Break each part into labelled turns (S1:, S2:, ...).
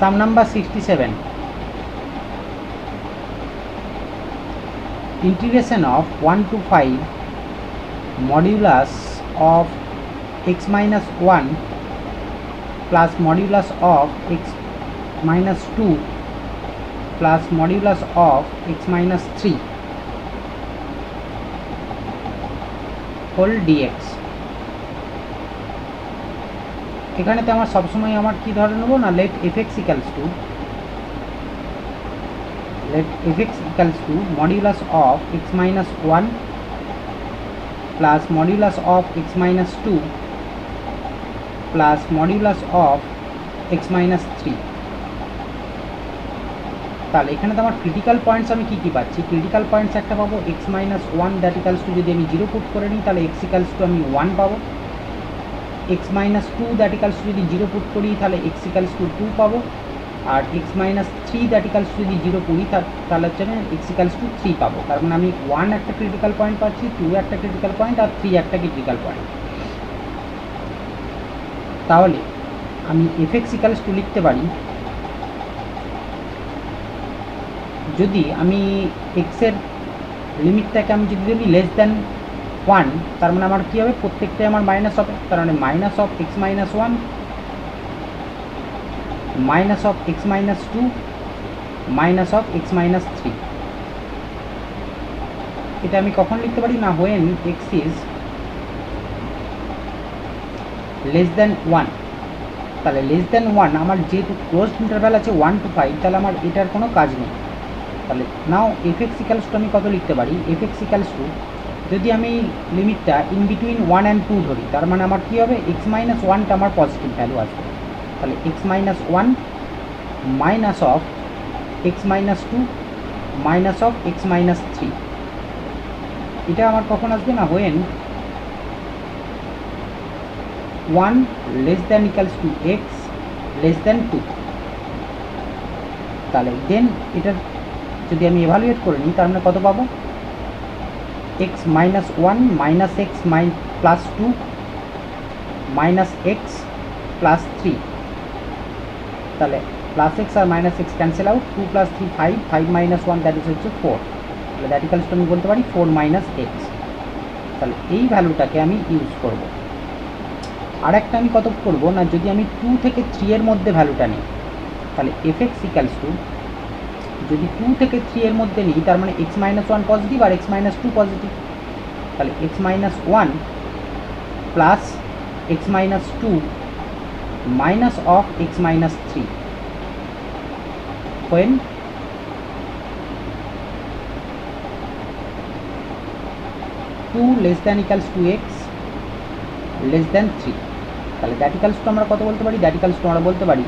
S1: Sum number 67. Integration of 1 to 5 modulus of x minus 1 plus modulus of x minus 2 plus modulus of x minus 3 whole dx. এখানে তো আমার সবসময় আমার কি ধরে নেব না, let fx equals to modulus of x minus 1 plus modulus of x minus 2 plus modulus of x minus 3. তাহলে এখানে তো আমার ক্রিটিক্যাল পয়েন্টস আমি কী কী পাচ্ছি? ক্রিটিক্যাল পয়েন্টস একটা পাবো x minus 1 that equals two, যদি আমি 0 পুট করে নিই তাহলে x ইকালস টু আমি 1 পাবো। x minus 2 that equals two যদি 0 পুট করি তাহলে x ইকালস টু 2 পাবো। আর x minus 3 that equals two যদি 0 করি তাহলে হচ্ছে x ইকালস টু 3 পাবো। তার মানে আমি 1 একটা ক্রিটিক্যাল পয়েন্ট পাচ্ছি, 2 একটা ক্রিটিক্যাল পয়েন্ট, আর 3 একটা ক্রিটিক্যাল পয়েন্ট। তাহলে আমি fx ইকালস টু লিখতে পারি, যদি আমি এক্সের লিমিটটাকে আমি যদি বলি লেস দ্যান 1, তার মানে আমার কী হবে, প্রত্যেকটাই আমার মাইনাস হবে। তার মানে minus of x minus 1 minus of x minus 2 minus of x minus 3। এটা আমি কখন লিখতে পারি না, when x is less than 1। তাহলে লেস দ্যান 1 আমার যেহেতু ক্লোজড ইন্টারভ্যাল আছে 1 to 5, তাহলে আমার এটার কোনো কাজ নেই। তাহলে নাও fx ইকালস টু আমি কত লিখতে পারি, fx ইকালস টু যদি আমি লিমিটটা ইন বিটুইন 1 and 2 ধরি, তার মানে আমার কী হবে, x মাইনাস 1টা আমার পজিটিভ ভ্যালু আসবে। তাহলে x minus 1 minus of x minus 2 minus of x minus 3। এটা আমার কখন আসবে না, when 1 less than equals two x less than 2। তাহলে দেন এটার যদি আমি এভালুয়েট করে নিই তার মানে কত পাবো, x minus 1 minus X plus 2 minus X plus 3। তাহলে প্লাস এক্স আর মাইনাস এক্স ক্যান্সেল আউট, 2 প্লাস 3 5, 5 মাইনাস 1 দ্যাট ইজ হচ্ছে 4। তাহলে দ্যাট ইকালস টু আমি বলতে পারি 4 মাইনাস এক্স। তাহলে এই ভ্যালুটাকে আমি ইউজ করব। আর একটা আমি কত করব না, যদি আমি 2 থেকে 3 এর মধ্যে ভ্যালুটা নিই, তাহলে fx ইকালস টু যদি 2 থেকে 3 এর মধ্যে নিই, তার মানে x মাইনাস 1 পজিটিভ আর x মাইনাস 2 পজিটিভ। তাহলে x minus 1 plus x minus 2 minus of x minus 3 when 2 less than equals two x less than 3। তাহলে দ্যাট ইকালস টু আমরা কত বলতে পারি, দ্যাট ইকালস টু আমরা বলতে পারি,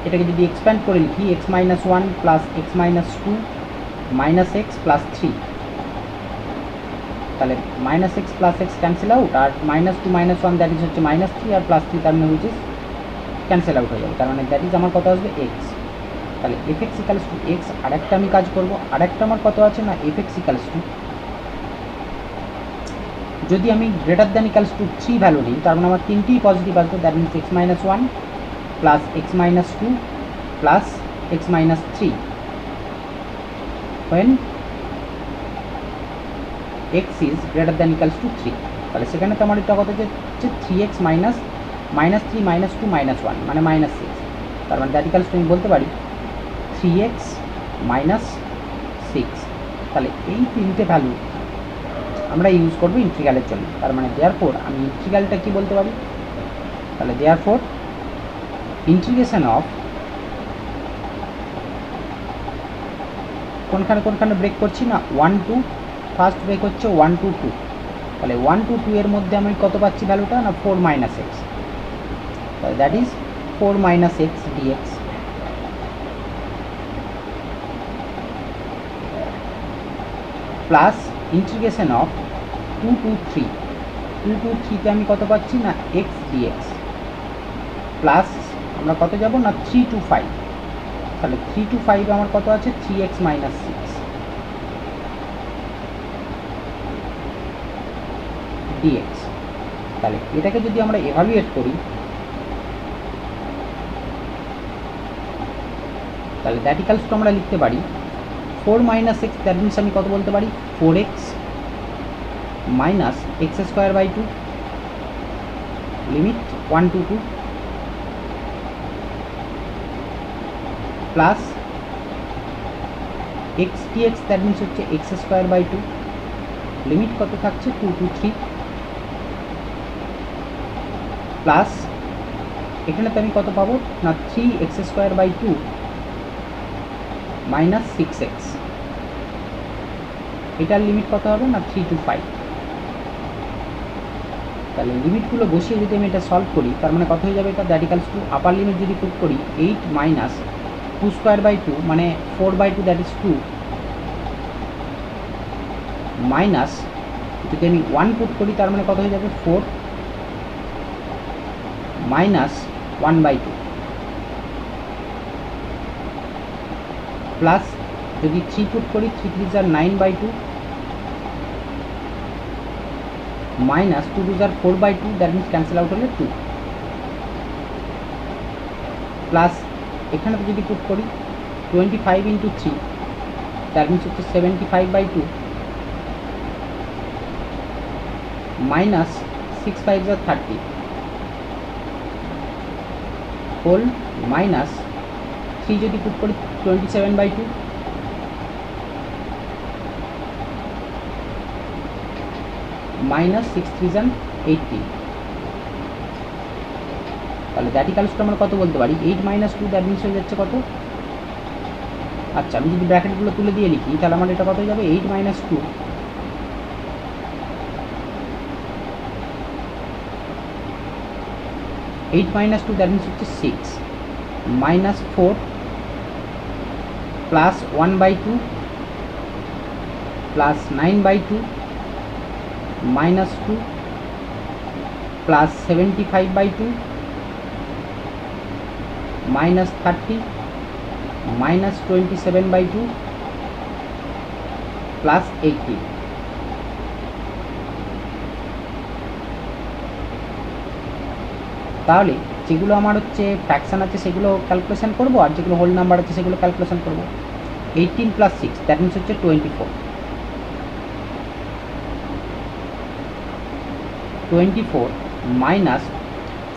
S1: এটাকে যদি এক্সপ্যান্ড করে লিখি x minus 1 plus x minus 2 minus X plus 3। তাহলে minus X plus X cancel out, আর মাইনাস 2 মাইনাস 1 দ্যাট ইজ হচ্ছে মাইনাস 3, আর প্লাস 3 তার মানে হুইচ ইজ ক্যান্সেল আউট হয়ে যাবে। তার মানে দ্যাট ইজ আমার কত আসবে, এক্স। তাহলে fx ইকালস টু এক্স। আরেকটা আমি কাজ করব, আরেকটা আমার কত আছে না, fx ইকালস টু যদি আমি greater than equals two 3 value নিই, তার মানে আমার তিনটেই পজিটিভ আসবে। That means x minus 1 plus x minus 2 plus x minus 3 when x is greater than equals to 3। তাহলে সেখানে তো আমার এটা কত হচ্ছে 3x মাইনাস 3 মাইনাস 2 মাইনাস 1 মানে মাইনাস 6। তার মানে দ্যাট ইকালস টু আমি বলতে পারি 3x মাইনাস 6। তাহলে এই তিনটে ভ্যালু আমরা ইউজ করবো ইন্টিগ্রালের জন্য। তার মানে দেয়ারফোর আমি ইন্টিগ্রালটা কি বলতে পারি, তাহলে দেয়ারফোর ইন্টিগ্রেশন অফ কোনখানে ব্রেক করছি না, 1 to ফার্স্ট ব্রেক হচ্ছে 1 to 2। তাহলে 1 to 2 এর মধ্যে আমি কত পাচ্ছি ভ্যালুটা না, 4 মাইনাস এক্স। তাহলে that is 4 minus X dx plus integration of 2 to 3। 2 to 3তে আমি কত পাচ্ছি না, এক্স ডিএক্স প্লাস আমরা কত যাব না, 3 to 5। তাহলে 3 to 5 আমার কত আছে, 3x মাইনাস 6 ডিএক্স। তাহলে এটাকে যদি আমরা এভালুয়েট করি তাহলে দ্যাট ইকালস টু আমরা লিখতে পারি 4 মাইনাস এক্স, দ্যাট মিনস আমি কত বলতে পারি 4x minus x square by 2 limit 1 to 2 plus X dx, that means হচ্ছে এক্স স্কোয়ার বাই 2 লিমিট কত থাকছে 2 to 3 প্লাস এখানে তো আমি কত পাবো না 3x square by 2 minus 6x, এটার লিমিট কত হবে না 3 to 5। তাহলে লিমিটগুলো বসিয়ে যদি আমি এটা সলভ করি তার মানে কত হয়ে যাবে, এটা that equals two upper limit যদি পুট করি 8 মাইনাস 2 স্কোয়ার বাই 2 মানে 4 বাই 2 দ্যাট ইজ 2 মাইনাস যদি আমি 1 পুট করি তার মানে কত হয়ে যাবে 4 মাইনাস 1 বাই 2 প্লাস যদি 3 পুট করি 3 3 are 9 by 2 minus 2 2 are 4 by 2, that means cancel out হলে 2 প্লাস এখানে তো যদি পুট করি 25 ইন্টু 3 দ্যাট মিনস হচ্ছে 75 by 2 minus 6 5 are 30 whole minus 3 যদি পুট করি 27 বাই 2 মাইনাস 6 3 are 18। তাহলে দ্যাট ইকালস টু আমরা কত বলতে পারি 8 মাইনাস 2, দ্যাট মিনস হয়ে যাচ্ছে কত, আচ্ছা আমি যদি ব্র্যাকেটগুলো তুলে দিয়ে লিখি তাহলে আমার এটা কত হয়ে যাবে 8 মাইনাস 2 8 মাইনাস 2 দ্যাট মিনস হচ্ছে 6 minus 4 plus 1 by 2 plus 9 by 2 minus 2 plus 75 by 2 minus 30 minus 27 by 2 plus 80। তাহলে যেগুলো আমার হচ্ছে ফ্র্যাকশান আছে সেগুলো ক্যালকুলেশন করব, আর যেগুলো হোল নাম্বার আছে সেগুলো ক্যালকুলেশন করব। 18 প্লাস 6 দ্যাট মিনস হচ্ছে 24 মাইনাস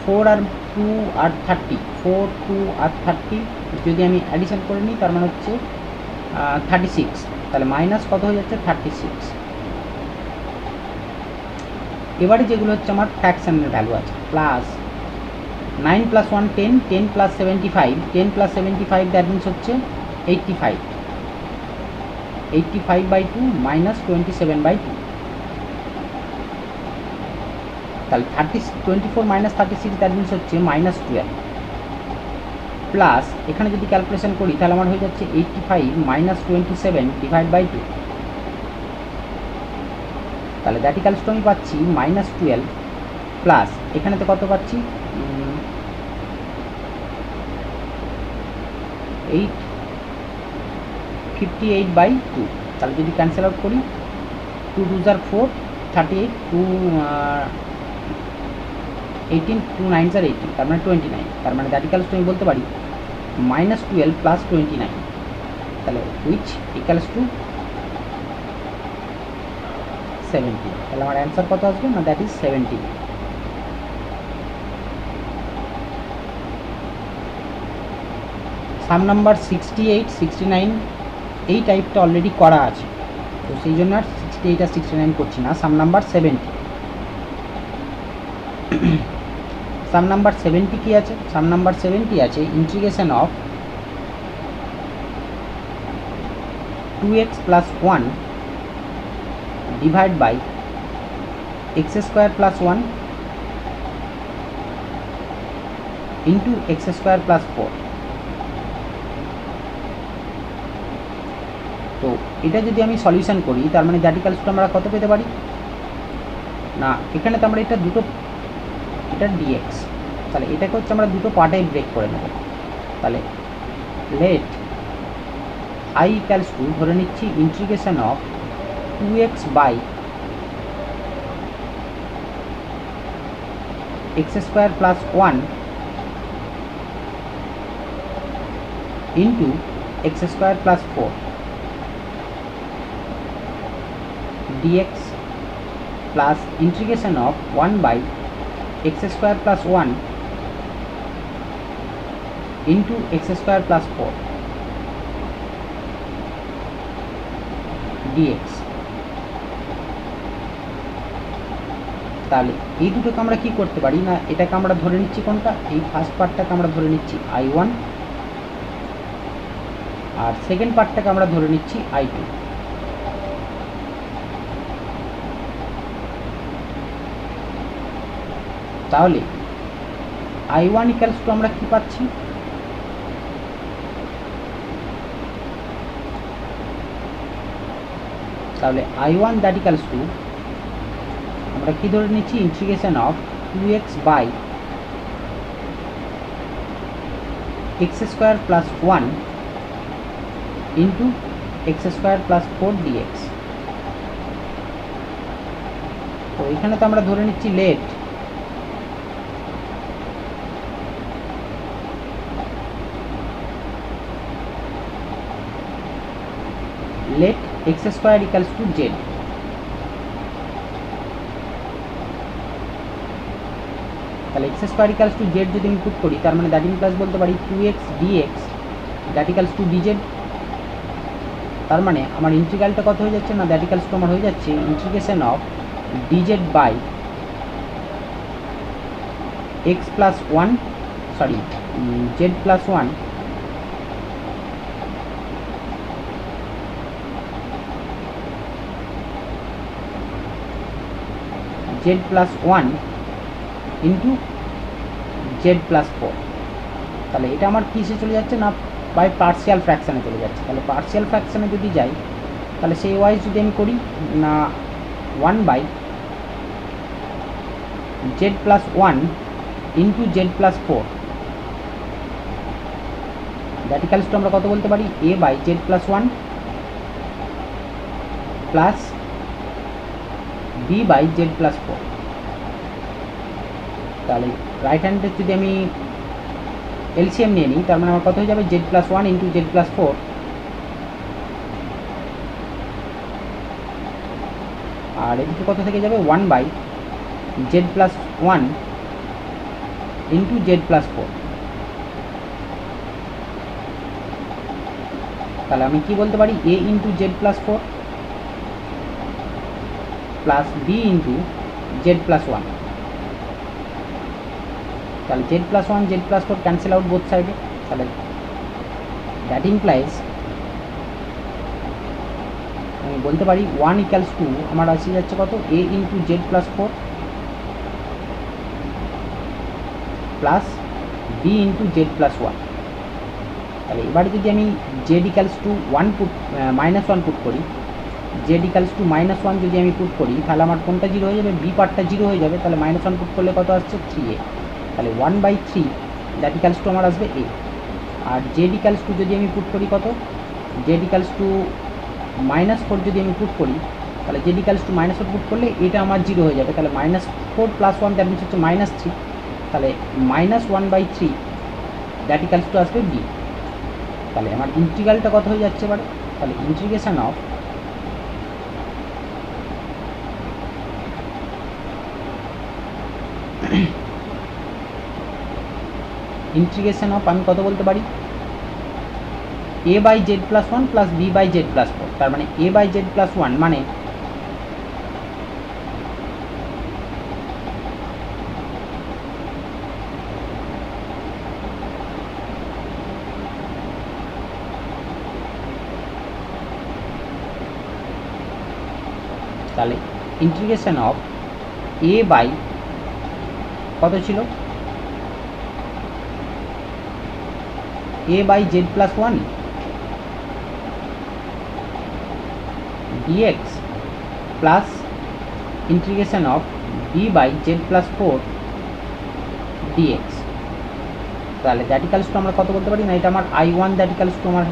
S1: 4 আর 2 আর 30 4 2 আর 30 যদি আমি অ্যাডিশন করে নিই তার মানে হচ্ছে 36, তাহলে মাইনাস কত হয়ে যাচ্ছে 36। এবারে যেগুলো হচ্ছে আমার ফ্র্যাকশানের ভ্যালু আছে plus 9 plus 1 10 10 plus 75 10 plus 75 that means হচ্ছে 85 বাই 2 মাইনাস 27 বাই 2, তাহলে 24 মাইনাস 36 দ্যাট মিনস হচ্ছে মাইনাস 12 প্লাস এখানে যদি ক্যালকুলেশন করি তাহলে আমার হয়ে যাচ্ছে 85 মাইনাস 27 ডিভাইড বাই 2, তাহলে দ্যাট ইকালস টু আমি পাচ্ছি মাইনাস 12 প্লাস এখানে তো কত পাচ্ছি 58 বাই 2, তাহলে যদি ক্যান্সেল আউট করি 2 2 are 4 38 2 18 2 9 are 18, তার মানে 29, তার মানে দ্যাট ইকালস টু আমি বলতে পারি মাইনাস 12 প্লাস 29, তাহলে হুইচ ইকালস টু 70। তাহলে আমার অ্যান্সার কত আসবে না দ্যাট ইজ 70। সাম নাম্বার 68 69 এই টাইপটা অলরেডি করা আছে, তো সেই জন্য আর 68 আর 69 করছি না। সাম নাম্বার 70, সাম নাম্বার 70 কি আছে, সাম নাম্বার 70 আছে integration of 2x plus 1 divide by x square plus 1 into x square plus 4। তো এটা যদি আমি সলিউশন করি তার মানে দ্যাট ইকালস টু আমরা কত পেতে পারি না, এখানে তো আমরা এটা দুটো, এটা dx, তাহলে এটাকে হচ্ছে আমরা দুটো পার্টে ব্রেক করে নেব। তাহলে লেট i ইকালস টু ধরে নিচ্ছি integration of 2x by x square plus 1 into x square plus 4 dx plus integration of 1 by x square plus 1 into x square plus 4 dx। তাহলে এই দুটোকে আমরা কি করতে পারি না, এটাকে আমরা ধরে নিচ্ছি কোনটা, এই ফার্স্ট পার্টটাকে আমরা ধরে নিচ্ছি I1 আর সেকেন্ড পার্টটাকে আমরা ধরে নিচ্ছি I2। তাহলে I1 ইকুয়ালস টু আমরা কি পাচ্ছি, তাহলে I1 দ্যাট ইকুয়ালস টু আমরা কি ধরে নিচ্ছি, integration of 2x by x square plus 1 into x square plus 4 dx। তো এখানে তো আমরা ধরে নিচ্ছি let x square equals to z. তাহলে x square equals to z যদি আমি পুট করি, তার মানে দ্যাট ইমপ্লাইজ বলতে পারি 2x dx that equals to dz। তার মানে আমার ইন্টিগ্রালটা কত হয়ে যাচ্ছে না, দ্যাট ইকুয়ালস টু আমার হয়ে যাচ্ছে integration of dz by x plus 1 sorry z plus 1 z plus 1 into Z plus 4। তাহলে এটা আমার কিসে চলে যাচ্ছে না, বাই পার্সিয়াল ফ্র্যাকশানে চলে যাচ্ছে। তাহলে পার্সিয়াল ফ্র্যাকশানে যদি যাই, তাহলে সেই ওয়াইজ যদি আমি করি না 1 by Z plus 1 into Z plus 4 that equals to আমরা কত বলতে পারি, a by Z plus 1 plus b by Z plus 4। তাহলে রাইট হ্যান্ডের যদি আমি এলসিএম নিয়ে নিই, তার মানে আমার কত হয়ে যাবে, z plus 1 into Z plus 4 আর এদিকে কত থেকে যাবে, 1 by Z plus 1 into Z plus 4। তাহলে আমি কি বলতে পারি, a into Z plus 4 plus b into Z plus 1। তাহলে z plus 1 z plus 4 cancel out both সাইডে। তাহলে দ্যাট ইমপ্লাইজ আমি বলতে পারি 1 ইকুয়ালস টু আমার আসে যাচ্ছে কত, a into Z plus 4 plus b into Z plus 1। তাহলে এবারে যদি আমি z equals to 1 put -1 put করি, জেড ইকুয়ালস টু -1 যদি আমি পুট করি, তাহলে আমার কোনটা জিরো হয়ে যাবে, বি পার্টটা জিরো হয়ে যাবে। তাহলে -1 পুট করলে কত আসছে, 3a। তাহলে 1/3 দ্যাট ইকুয়ালস টু আমার আসবে এ। আর জেড ইকুয়ালস টু যদি আমি পুট করি কত, জেড ইকুয়ালস টু -4 যদি আমি পুট করি, তাহলে জেড ইকুয়ালস টু -4 পুট করলে এটা আমার জিরো হয়ে যাবে। তাহলে -4 প্লাস 1 দ্যাট মিনস হচ্ছে -3। তাহলে -1/3 দ্যাট ইকুয়ালস টু আসবে বি। তাহলে আমার ইন্টিগ্রালটা কত হয়ে যাচ্ছে এবারে, তাহলে ইন্টিগ্রেশন অফ আমি কত বলতে পারি, a by Z plus 1 plus b by Z plus 4। তার মানে এ বাই জেড প্লাস 1 মানে তাহলে ইন্টিগ্রেশন অফ এ বাই কত ছিল, a by z plus 1 dx plus integration of b by z plus 4 dx। তাহলে দ্যাট ইকুয়ালস টু আমরা কত বলতে পারি না, এটা আমার I1 দ্যাট ইকুয়ালস টু আমার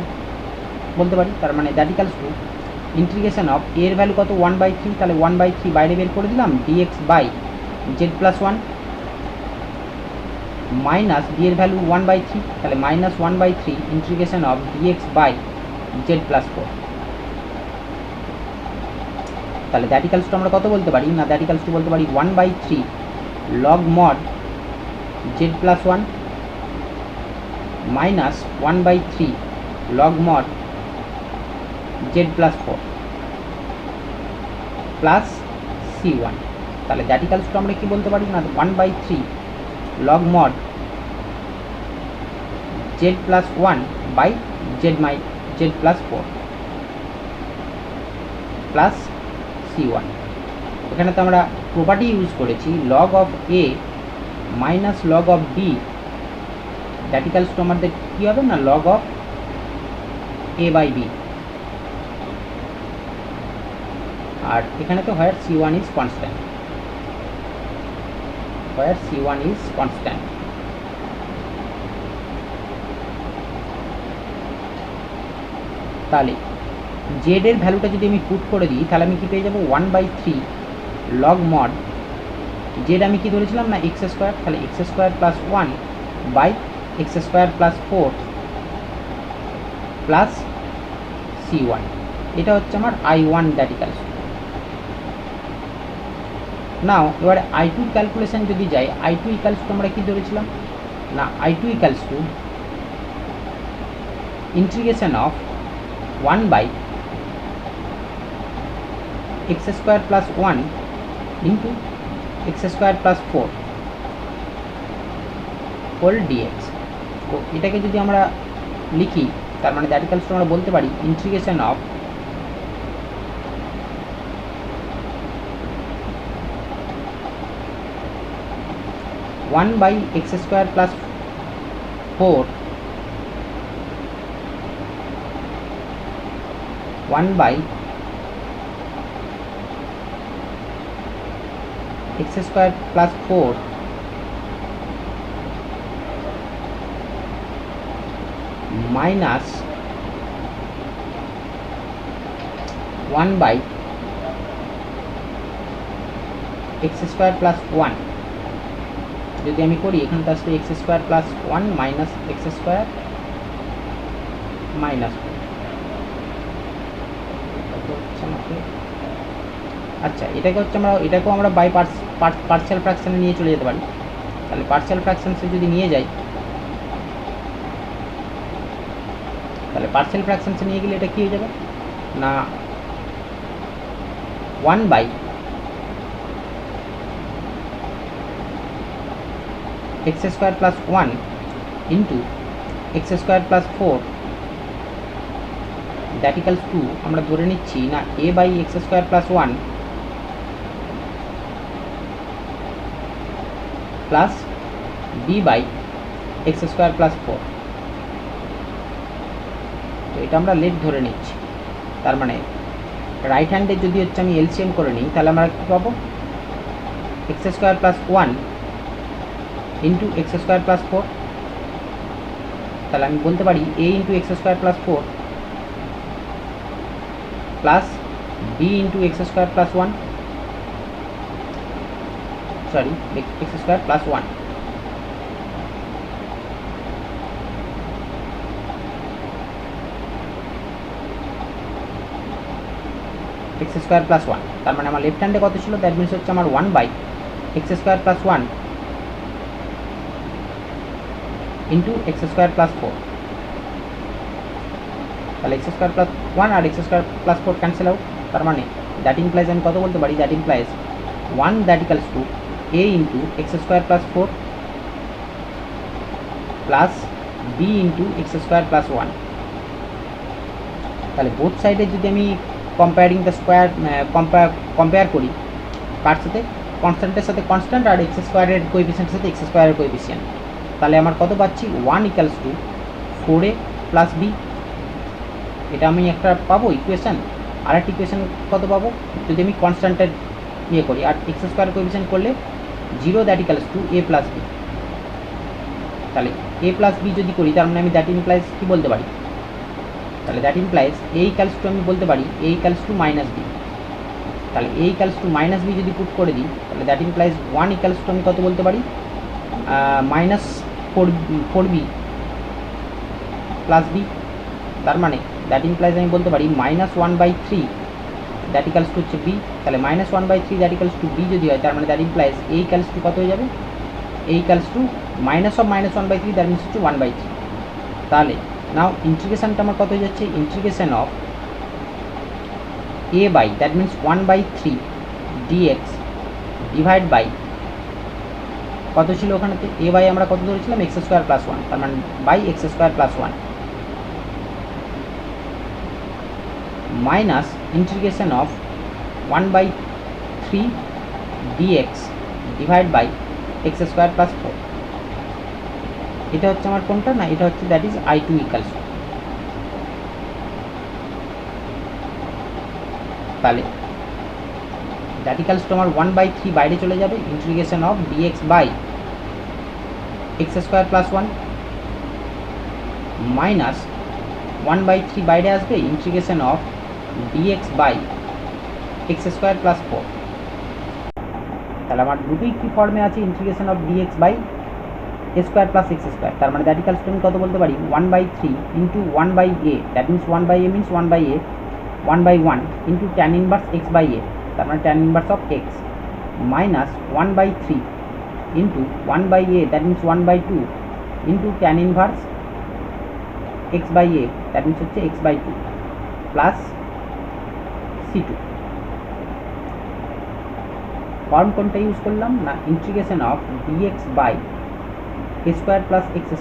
S1: বলতে পারি। তার মানে that equals to integration of এর ভ্যালু কত, 1/3। তাহলে 1/3 বাইরে বের করে দিলাম, dx by z plus 1 minus D এর ভ্যালু 1/3, তাহলে -1/3 integration of dx by Z plus 4। তাহলে দ্যাট ইকালস টু আমরা কত বলতে পারি, না দ্যাট ইকালস টু বলতে পারি 1/3 log mod z plus 1 minus 1/3 log mod z plus 4 plus c1। তাহলে দ্যাট ইকালস টু আমরা কি বলতে পারি, না 1/3 log mod z plus 1 by Z plus 4 plus c1। এখানে তো আমরা প্রপার্টি ইউজ করেছি log of a minus log of b, that equals to আমাদের কী হবে, না log of a by b. আর এখানে তো where c1 is constant, where c1 is constant. তাহলে জেড এর ভ্যালুটা যদি আমি পুট করে দিই তাহলে আমি কি পেয়ে যাবো 1/3 লগ মড জেড আমি কি ধরেছিলাম, না এক্স স্কোয়ার, তাহলে x square plus 1 by x square plus 4 plus c1। এটা হচ্ছে আমার I1 দ্যাট ইকালস। নাও এবারে I2 ক্যালকুলেশন যদি যাই, I2 ইকালস টু আমরা কি ধরেছিলাম, না I2 equals to integration of 1 by x square plus 1 into x square plus 4 whole dx. তো এটাকে যদি আমরা লিখি তার মানে দ্যাট ইকালস টু আমরা বলতে পারি integration of 1 by x square plus 4 1 by x square plus 4 minus 1 by x square plus 1। যদি আমি করি এখানে তো আসলে X square plus 1 minus x square minus, আচ্ছা এটাকে হচ্ছে এটাকেও আমরা বাই পার্শিয়াল ফ্র্যাকশানে নিয়ে চলে যেতে পারি। তাহলে পার্শিয়াল ফ্র্যাকশনসে যদি নিয়ে যাই, তাহলে পার্শিয়াল ফ্র্যাকশনসে নিয়ে গেলে এটা কী হয়ে যাবে, না 1 by x square plus 1 into x square plus 4 that equals to আমরা ধরে নিচ্ছি, না a by x square plus 1 plus b by x square plus 4। তো এটা আমরা লেট ধরে নিচ্ছি, তার মানে রাইট হ্যান্ডে যদি হচ্ছে আমি এলসিএম করে নিই তাহলে আমরা কী পাবো, x square plus 1 into x square plus 4। তাহলে আমি বলতে পারি a into x square plus 4 plus b into x square plus 1, sorry x square plus 1। X square plus 1, তার মানে আমার লেফট হ্যান্ডে কত ছিল, দ্যাট মিনস হচ্ছে আমার 1 by x square plus 1 into x square plus 4। তাহলে এক্স স্কোয়ার প্লাস 1 আর x square plus 4 cancel out, তার মানে দ্যাট ইমপ্লাইজ আমি কত বলতে পারি, that implies 1 that equals to a into x square plus 4 plus b into x square plus 1। তাহলে both সাইডে যদি আমি কম্পেয়ারিং দ্য স্কোয়ার কম্পেয়ার করি, কার সাথে, কনস্ট্যান্টের সাথে কনস্ট্যান্ট আর এক্স স্কোয়ারের কোএফিসিয়েন্টের সাথে এক্স স্কোয়ারের কোএফিসিয়েন্ট, তাহলে আমার কত পাচ্ছি 1 equals two 4a plus B. এটা আমি একটা পাবো ইকুয়েশান। আর একটা ইকুয়েশান কত পাবো যদি আমি কনস্ট্যান্টের ইয়ে করি, আর এক্স স্কোয়ার কোএফিসিয়েন্ট করলে 0 that equals to A plus B. তাহলে এ প্লাস বি যদি করি তার মানে আমি দ্যাট ইমপ্লাইজ কী বলতে পারি, তাহলে that implies A equals to আমি বলতে পারি এ ইকালস টু মাইনাস বি। তাহলে এ ইকালস টু মাইনাস বি যদি পুট করে দিই তাহলে দ্যাট ইমপ্লাইজ 1 ইকালস টু আমি কত বলতে পারি, মাইনাস 4b প্লাস বি, তার মানে দ্যাট ইমপ্লাইজ আমি বলতে পারি -1/3 দ্যাট ইকালস টু হচ্ছে বি। তাহলে -1/3 দ্যাট ইকালস টু বি যদি হয়, তার মানে that implies A equals to কত হয়ে যাবে, A equals to -1/3 that means হচ্ছে 1/3। তাহলে নাও ইন্টিগ্রেশনটা আমার কত হয়ে যাচ্ছে, integration of a by that means 1/3 dx divide by কত ছিল ওখানেতে, a বাই আমরা কত ধরেছিলাম x² + 1, তার মানে by x² + 1 minus integration of 1/3 dx divide by x² + 4। এটা হচ্ছে আমার কোনটা না, এটা হচ্ছে দ্যাট ইজ I2 ইকালস। তাহলে দ্যাট ইকালস টু আমার 1/3 বাইরে চলে যাবে, integration of dx by x² + 1 minus 1/3 বাইরে আসবে, integration of dx by x² + 4। তাহলে আমার দুটোই কি ফর্মে আছে, integration of dx by a² + x², তার মানে দ্যাট ইকালস টু আমি কত বলতে পারি 1/3 into 1/a, that means 1/a means 1/a 1/1 into tan inverse x by a, তার মানে tan inverse of x minus 1/3 into 1/a that means 1/2 into tan inverse x by a that means হচ্ছে x/2 plus c2। Form কোনটা use করলাম না, integration of dx by a² + x²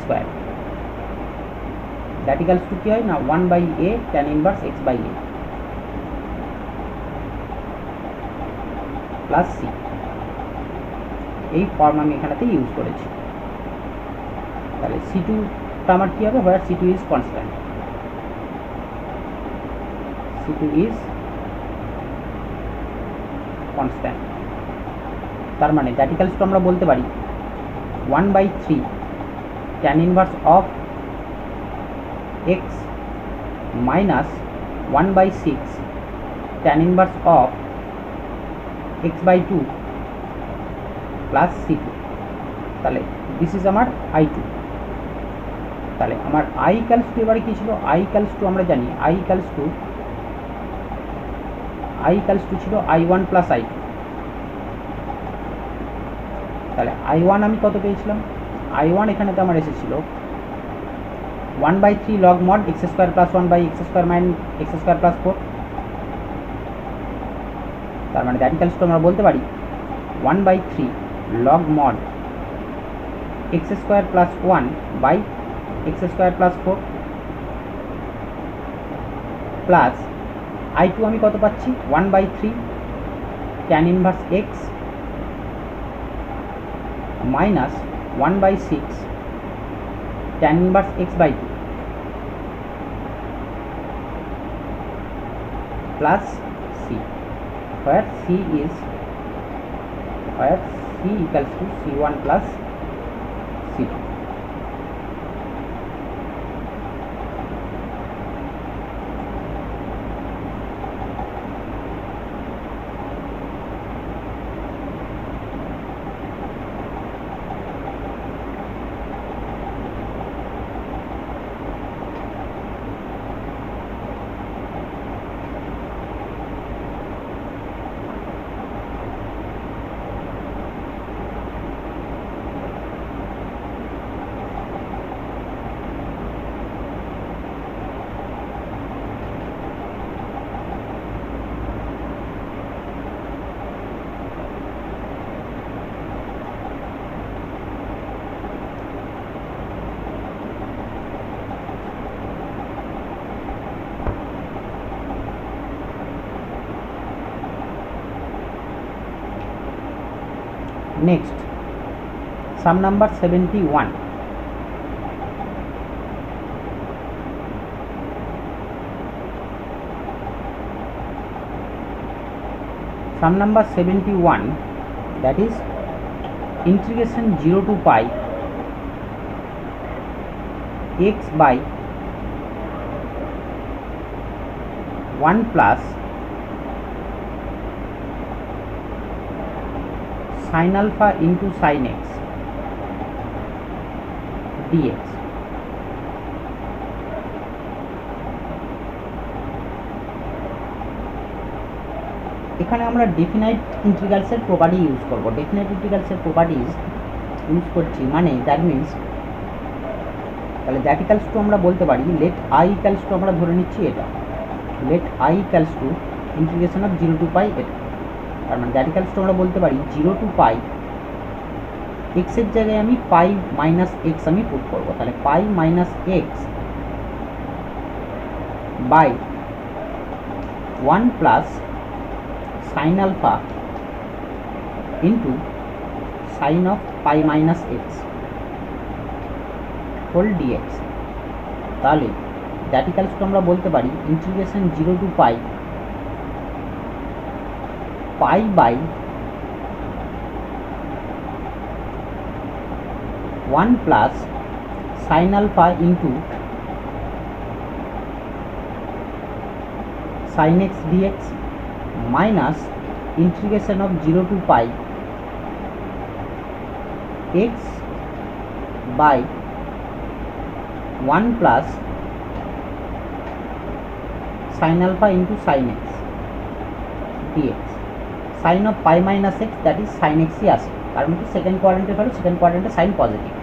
S1: that equals to কি হয় না 1/a tan inverse x by a plus c। এই form আমি এখানেতে ইউজ করেছি। তাহলে c2টা আমার কী হবে, হোয়ার c2 is constant, c2 is constant. তার মানে দ্যাট ইকালস টু আমরা বলতে পারি 1/3 tan inverse of x minus 1/6 tan inverse of x/2 plus c2। তাহলে দিস ইজ আমার I2। তাহলে আমার I ইকালস টু এবারে কী ছিল, I ইকালস টু আমরা জানি I ইকালস টু ছিল I1 + I2। তাহলে I1 আমি কত পেয়েছিলাম, I1 এখানেতে আমার এসেছিল 1/3 log mod x² + 1 by x² + 4। তার মানে দ্যাট ইকালস টু আমরা বলতে পারি 1/3 log mod x² + 1 by x² + 4 plus I2 আমি কত পাচ্ছি 1/3 tan inverse x minus 1/6 tan inverse x/2 plus c, where c equals to c1 plus c2। Next, sum number 71. Sum number 71, that is integration 0 to pi x by 1 plus sin alpha into sin x dx। এখানে আমরা definite ইন্টিগ্রালসের property use করব। Definite ইন্টিগ্রালসের properties use করছি মানে that means, তাহলে that equals to আমরা বলতে পারি late I equals to, আমরা ধরে নিচ্ছি এটা let I equals to integration of 0 to pi এটা, তার মানে দ্যাট ইকালস টু আমরা বলতে পারি 0 to পাই এক্সের জায়গায় আমি পাই মাইনাস এক্স আমি পুট করবো, তাহলে pi minus x by 1 plus sine alpha into sine of pi minus x whole dx. তাহলে দ্যাট ইকালস টু আমরা বলতে পারি integration 0 to pi pi by 1 plus sine alpha into sine x dx minus integration of 0 to pi x by 1 plus sine alpha into sine x dx. Sine of pi minus x that is sign এক্সই আসে, কারণ কি second কোয়াড্রেন্টে ফেলো, second কোয়াড্রেন্টে sign positive.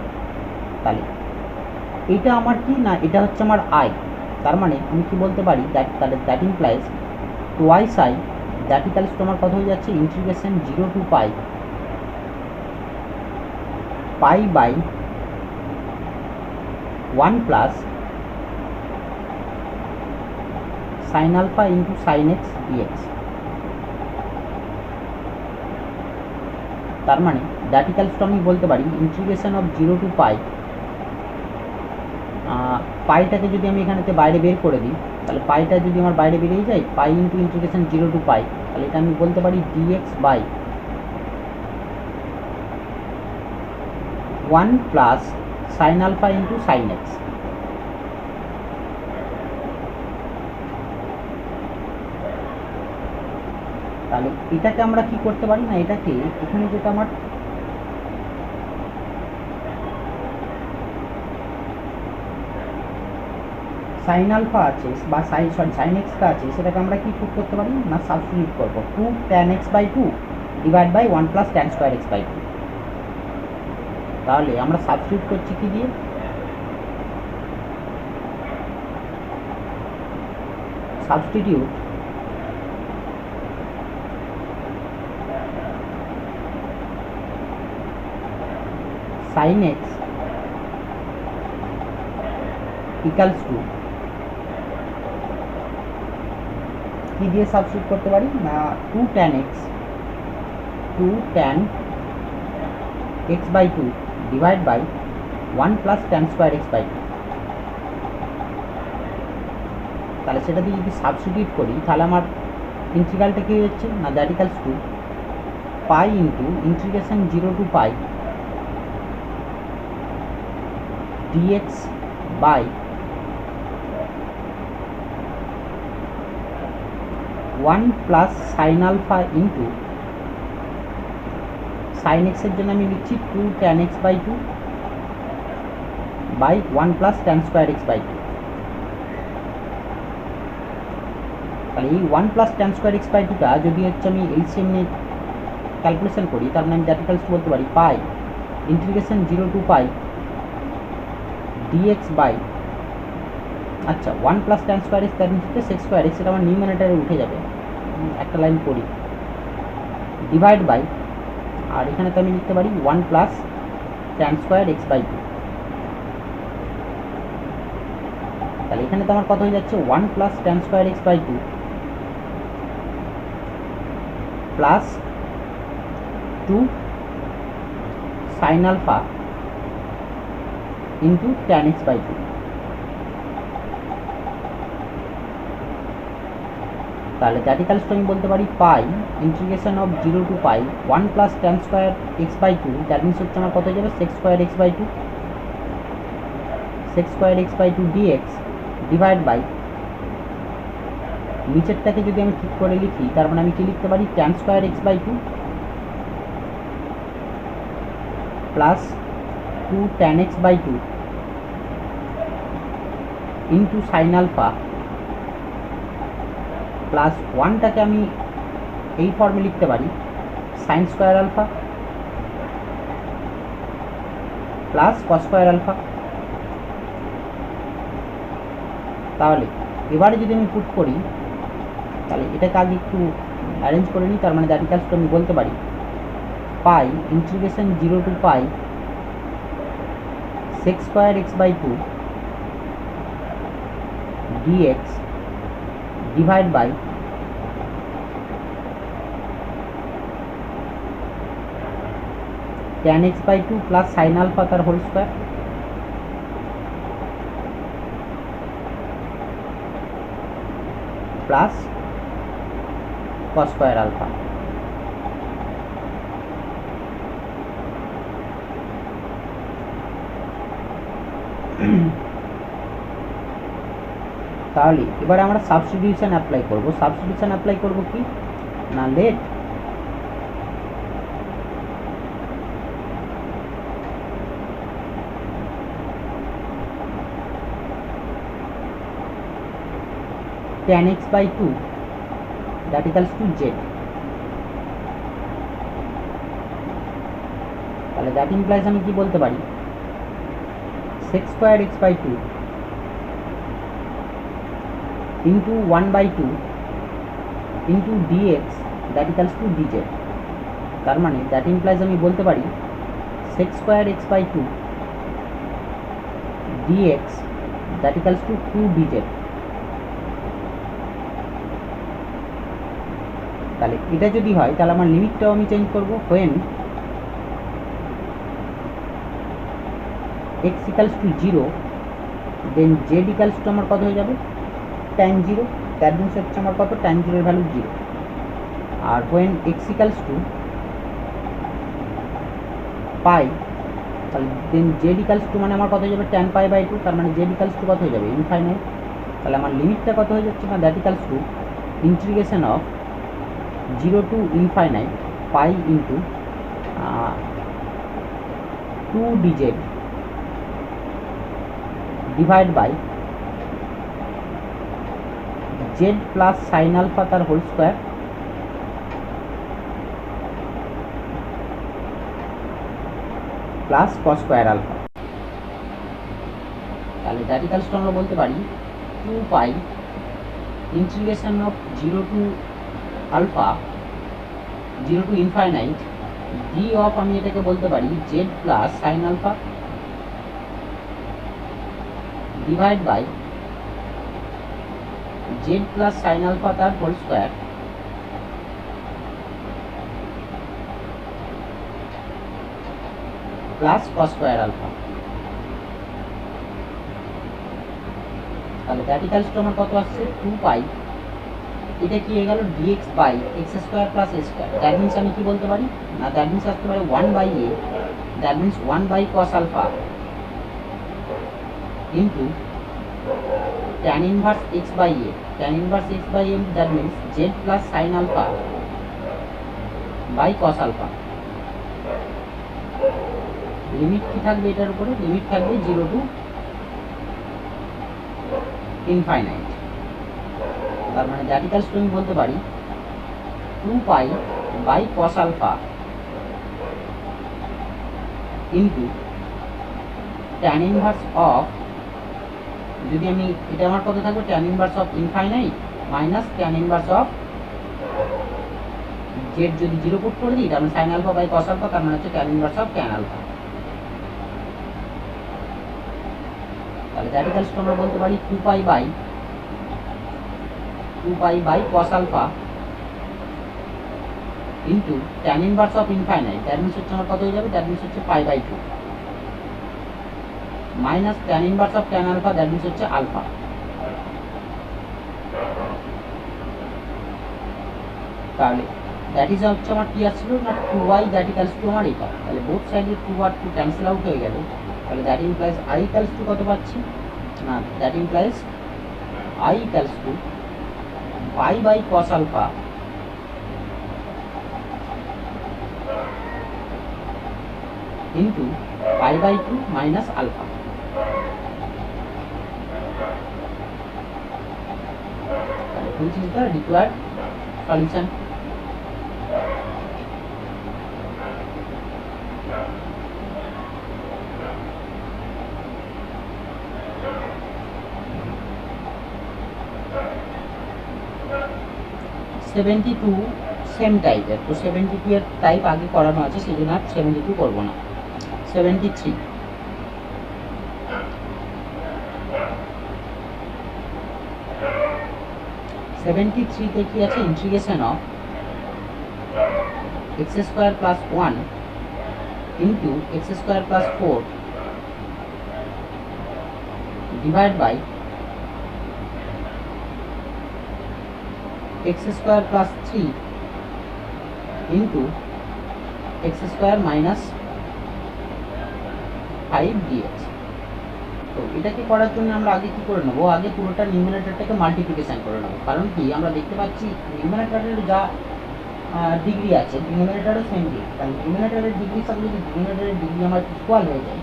S1: তাহলে এটা আমার কি না, এটা হচ্ছে আমার আই, তার মানে আমি কি বলতে পারি তাহলে that implies twice I, that equals to আমার কত হয়ে যাচ্ছে integration 0 to pi pi by 1 plus sine alpha into sine x dx. তার মানে দ্যাট ইকালস টু আমি বলতে পারি ইন্টিগ্রেশন অফ 0 to পাই, পাইটাকে যদি আমি এখানেতে বাইরে বের করে দিই, তাহলে পাইটা যদি আমার বাইরে বেরিয়ে যায় pi into integration 0 to pi, তাহলে এটা আমি বলতে পারি dx by 1 plus sine alpha into sine X. তাহলে এটাকে আমরা কি করতে পারি না, এটাকে এখানে যেটা আমার সাইন আলফা আছে বা সাইন এক্সটা আছে, সেটাকে আমরা কি পুট করতে পারি না সাবস্টিটিউট করবো 2 tan x by 2 divide by 1 plus tan square x by 2। তাহলে আমরা সাবস্টিটিউট করছি কি দিয়ে, substitute sine X equals to কি দিয়ে সাবস্টিটিউট করতে পারি না 2 tan x by 2 divide by 1 plus tan square x by 2। তাহলে সেটা দিয়ে যদি সাবস্টিটিউট করি তাহলে আমার ইন্টিগ্রালটা কী হচ্ছে না that equals to pi into integration 0 to pi dx by 1 plus sine alpha into sine এক্সের জন্য আমি লিখছি 2 tan x by 2 by 1 plus tan square x by 2। তাহলে এই 1 plus tan square x by 2টা যদি হচ্ছে আমি এলসিএম নিয়ে ক্যালকুলেশন করি, তার মানে আমি দ্যাট ইকালস বলতে পারি pi integration 0 to pi dx by, আচ্ছা 1 plus tan square x that means হচ্ছে সেক্স স্কোয়ার x, সেটা আমার নিউমারেটারে উঠে যাবে, একটা লাইন করি ডিভাইড বাই, আর এখানে তো আমি লিখতে পারি 1 plus tan square x by 2। তাহলে এখানে তো আমার কত হয়ে যাচ্ছে 1 plus tan square x by 2 plus 2 sine alpha into tan x by 2। তাহলে দ্যাট ইকালস টু আমি বলতে পারি pi integration of 0 to pi 1 plus tan square x by 2, that means হচ্ছে আমার কত হয়ে যাবে sec square x by 2 sec square x by 2 dx divide by, নিচেরটাকে যদি আমি ঠিক করে লিখি তার মানে আমি কি লিখতে পারি tan square x by 2 plus 2 tan x by 2 into sine alpha plus ওয়ানটাকে আমি এই ফর্মে লিখতে পারি sine square alpha plus cos square alpha. তাহলে এবারে যদি আমি পুট করি তাহলে এটাকে আগে একটু অ্যারেঞ্জ করে নিই। তার মানে দ্যাট ইকুয়ালস টু আমি বলতে পারি pi integration 0 to pi sec square x by 2 dx divide by tan x by 2 plus sine alpha তার whole square plus cos square alpha. তাহলে এবারে আমরা সাবস্টিটিউশন অ্যাপ্লাই করব। সাবস্টিটিউশন অ্যাপ্লাই করব কি না, let tan x by 2 that equals to z। তাহলে that implies আমি কি বলতে পারি sec square x by 2 into 1 by 2 into dx that equals to dz। তার মানে দ্যাট ইমপ্লাইজ আমি বলতে পারি sec square x by 2 dx that equals to 2 dz। তাহলে এটা যদি হয় তাহলে আমার লিমিটটাও আমি চেঞ্জ করব। when x equals to 0 then z equals to আমার কত হয়ে যাবে tan 0। দ্যাট মিনস হচ্ছে আমার কত tan 0 এর ভ্যালু 0। আর when x equals to pi তাহলে দেন z equals to মানে আমার কত হয়ে যাবে tan পাই বাই 2। তার মানে z equals to কত হয়ে যাবে ইনফাইনাইট। তাহলে আমার লিমিটটা কত হয়ে যাচ্ছে না that equals to integration of 0 to infinite pi into 2 dz divide by z plus sin alpha তার whole square plus cos square alpha. তাহলে দ্যাট ইকুয়ালস টু আমরা বলতে পারি 2 pi integration of 0 to alpha 0 to infinite d of আমি এটাকে বলতে পারি z plus sine alpha divide by z plus sine alpha তার whole square plus cos square alpha. তাহলে দ্যাট ইকুয়ালস টু আমার কত আসছে 2 পাই এটা কি হয়ে গেল dx by x square plus a square. That means আমি কি বলতে পারি না দ্যাট মিনস আসতে পারে 1 by a that means 1 by cos alpha into tan inverse x by a. tan inverse x by a that means z plus sine alpha by cos alpha. Limit কি থাকবে এটার উপরে লিমিট থাকবে 0 two infinite. তার মানে that equals to আমি বলতে পারি 2 pi by cos alpha into tan inverse of যদি আমি এটা আমার কত থাকবে tan inverse of infinite minus tan inverse of z যদি 0 পুট করে দিই তার মানে sin alpha by cos alpha তার মানে হচ্ছে tan inverse of tan alpha. তাহলে দ্যাট ইকুয়ালস টু আমরা বলতে পারি 2 pi by cos alpha into tan inverse of infinite that means হচ্ছে আমার কত হয়ে যাবে দ্যাট মিনস হচ্ছে pi by 2 minus tan inverse of tan alpha that means হচ্ছে আলফা। তাহলে দ্যাট ইজ হচ্ছে আমার কি আসছিল না 2y দ্যাট ইকুয়ালস টু আমার এটা। তাহলে বোথ সাইডে 2 আর 2 ক্যান্সেল আউট হয়ে গেল। তাহলে that implies i equals to কত পাচ্ছি না that implies i equals to pi by cos alpha into pi by 2 minus alpha. which is the required solution. Seventy two same टाइपेर तो 72 এর টাইপ আগে করানো আছে সেই জন্য আর 72 করব না 73 তে কি আছে integration of x square plus 1 into x square plus 4 divide by x square plus 3 into x square minus 5 dx। তো এটাকে করার জন্য আমরা আগে কি করে নেব, আগে পুরোটা নিউমারেটরটাকে মাল্টিপ্লিকেশন করে নেব। কারণ কি আমরা দেখতে পাচ্ছি নিউমারেটরের যা ডিগ্রি আছে ডিনোমিনেটরেও সেম ডিগ্রি, কারণ ডিনোমিনেটরের ডিগ্রির সাথে যদি ডিনোমিনেটরের ডিগ্রি আমার ইকুয়াল হয়ে যায়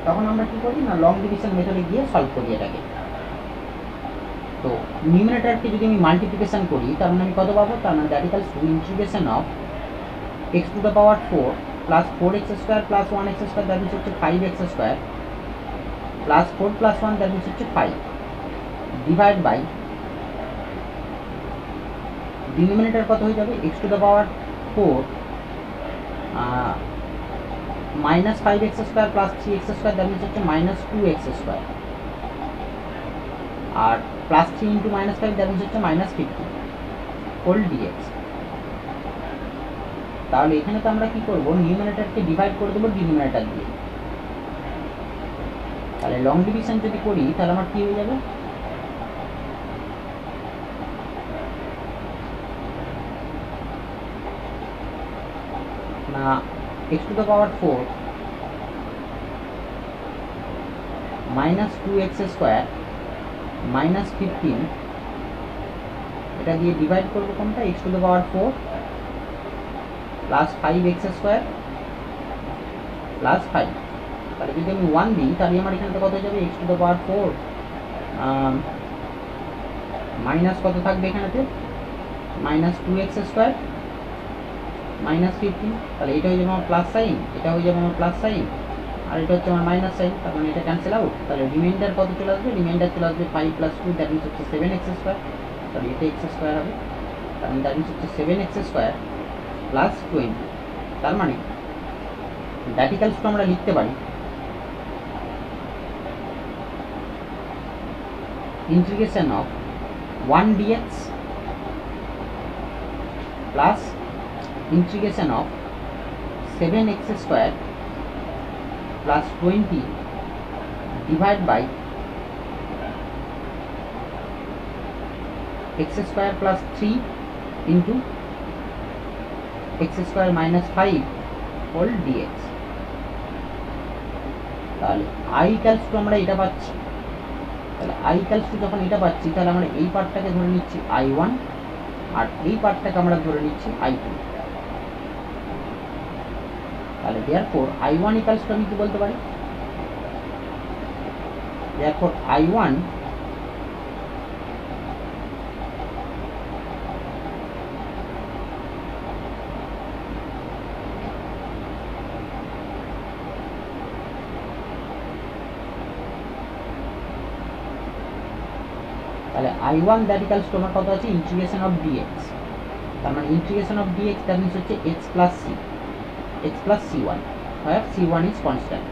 S1: তখন আমরা কি করি না লং ডিভিশন মেথডে গিয়ে সলভ করি এটাকে। তো নিউমারেটরকে যদি আমি মাল্টিপ্লিকেশন করি তার মানে আমি কত পাবো, তার মানে that equals to integration of x to the power 4 plus 4x square plus 1x square that হচ্ছে 5x square plus 4 plus 1 that হচ্ছে 5 ডিভাইড বাই ডিনোমিনেটর কত হয়ে যাবে x to the power 4 minus 5x square plus 3x square that হচ্ছে minus 2x square আর plus 3 into minus 5 that হচ্ছে minus 50 whole dx. তাহলে এখানে তো আমরা কি করব নিউমারেটরকে ডিভাইড করে দেবো ডিনোমিনেটর দিয়ে। তাহলে লং ডিভিশন যদি করি তাহলে আমার কি হয়ে যাবে, না x to the power 4 minus 2x square minus 15 এটা দিয়ে ডিভাইড করবো কোনটা x to the power 4 plus 5x square plus 5। তাহলে যদি আমি 1 দিই তাহলে আমার এখানে কত হয়ে যাবে x to the power 4 minus কত থাকবে এখানেতে মাইনাস 2x স্কয়ার মাইনাস 15। তাহলে এটা হয়ে যাবে আমার প্লাস সাইন, এটা হয়ে যাবে আমার প্লাস সাইন আর এটা হচ্ছে আমার মাইনাস সাইন, তার মানে এটা ক্যান্সেল আউট। তাহলে রিমাইন্ডার কত চলে আসবে, রিমাইন্ডার চলে আসবে 5 প্লাস 2 দ্যাট মিনস হচ্ছে 7x স্কয়ার। তাহলে এটা x স্কয়ার হবে, তার মানে দ্যাট মিনস হচ্ছে 7x স্কয়ার প্লাস 20। তার মানে দ্যাট ইকুয়ালস টু আমরা লিখতে পারি integration of 1 dx plus integration of 7x square plus 20 divided by x square plus 3 into x square minus 5 whole dx। তাহলে i equals to আমরা এটা পাচ্ছি, তাহলে i equals to যখন এটা পাচ্ছি তাহলে আমরা এই পার্টটাকে ধরে নিচ্ছি i1 আর এই পার্টটাকে আমরা ধরে নিচ্ছি i2। তাহলে therefore i1 equals to আমি কি বলতে পারি, therefore i1 তাহলে i1 দ্যাট ইকুয়ালস টু আমার কত আছে ইন্টিগ্রেশন অফ dx, তার মানে integration of dx that means হচ্ছে x plus c, x plus c1 where c1 is constant।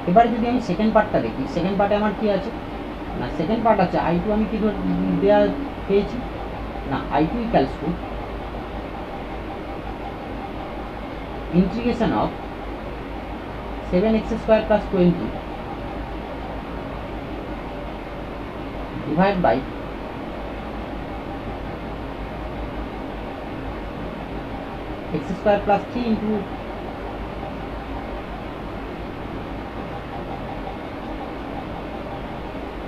S1: এবারে যদি আমি সেকেন্ড পার্টটা দেখি, সেকেন্ড পার্টে আমার কি আছে না সেকেন্ড পার্ট আছে i2 আমি কি দেওয়া পেয়েছি না i2 equals to integration of 7x square plus 20 divided by x square plus 3 into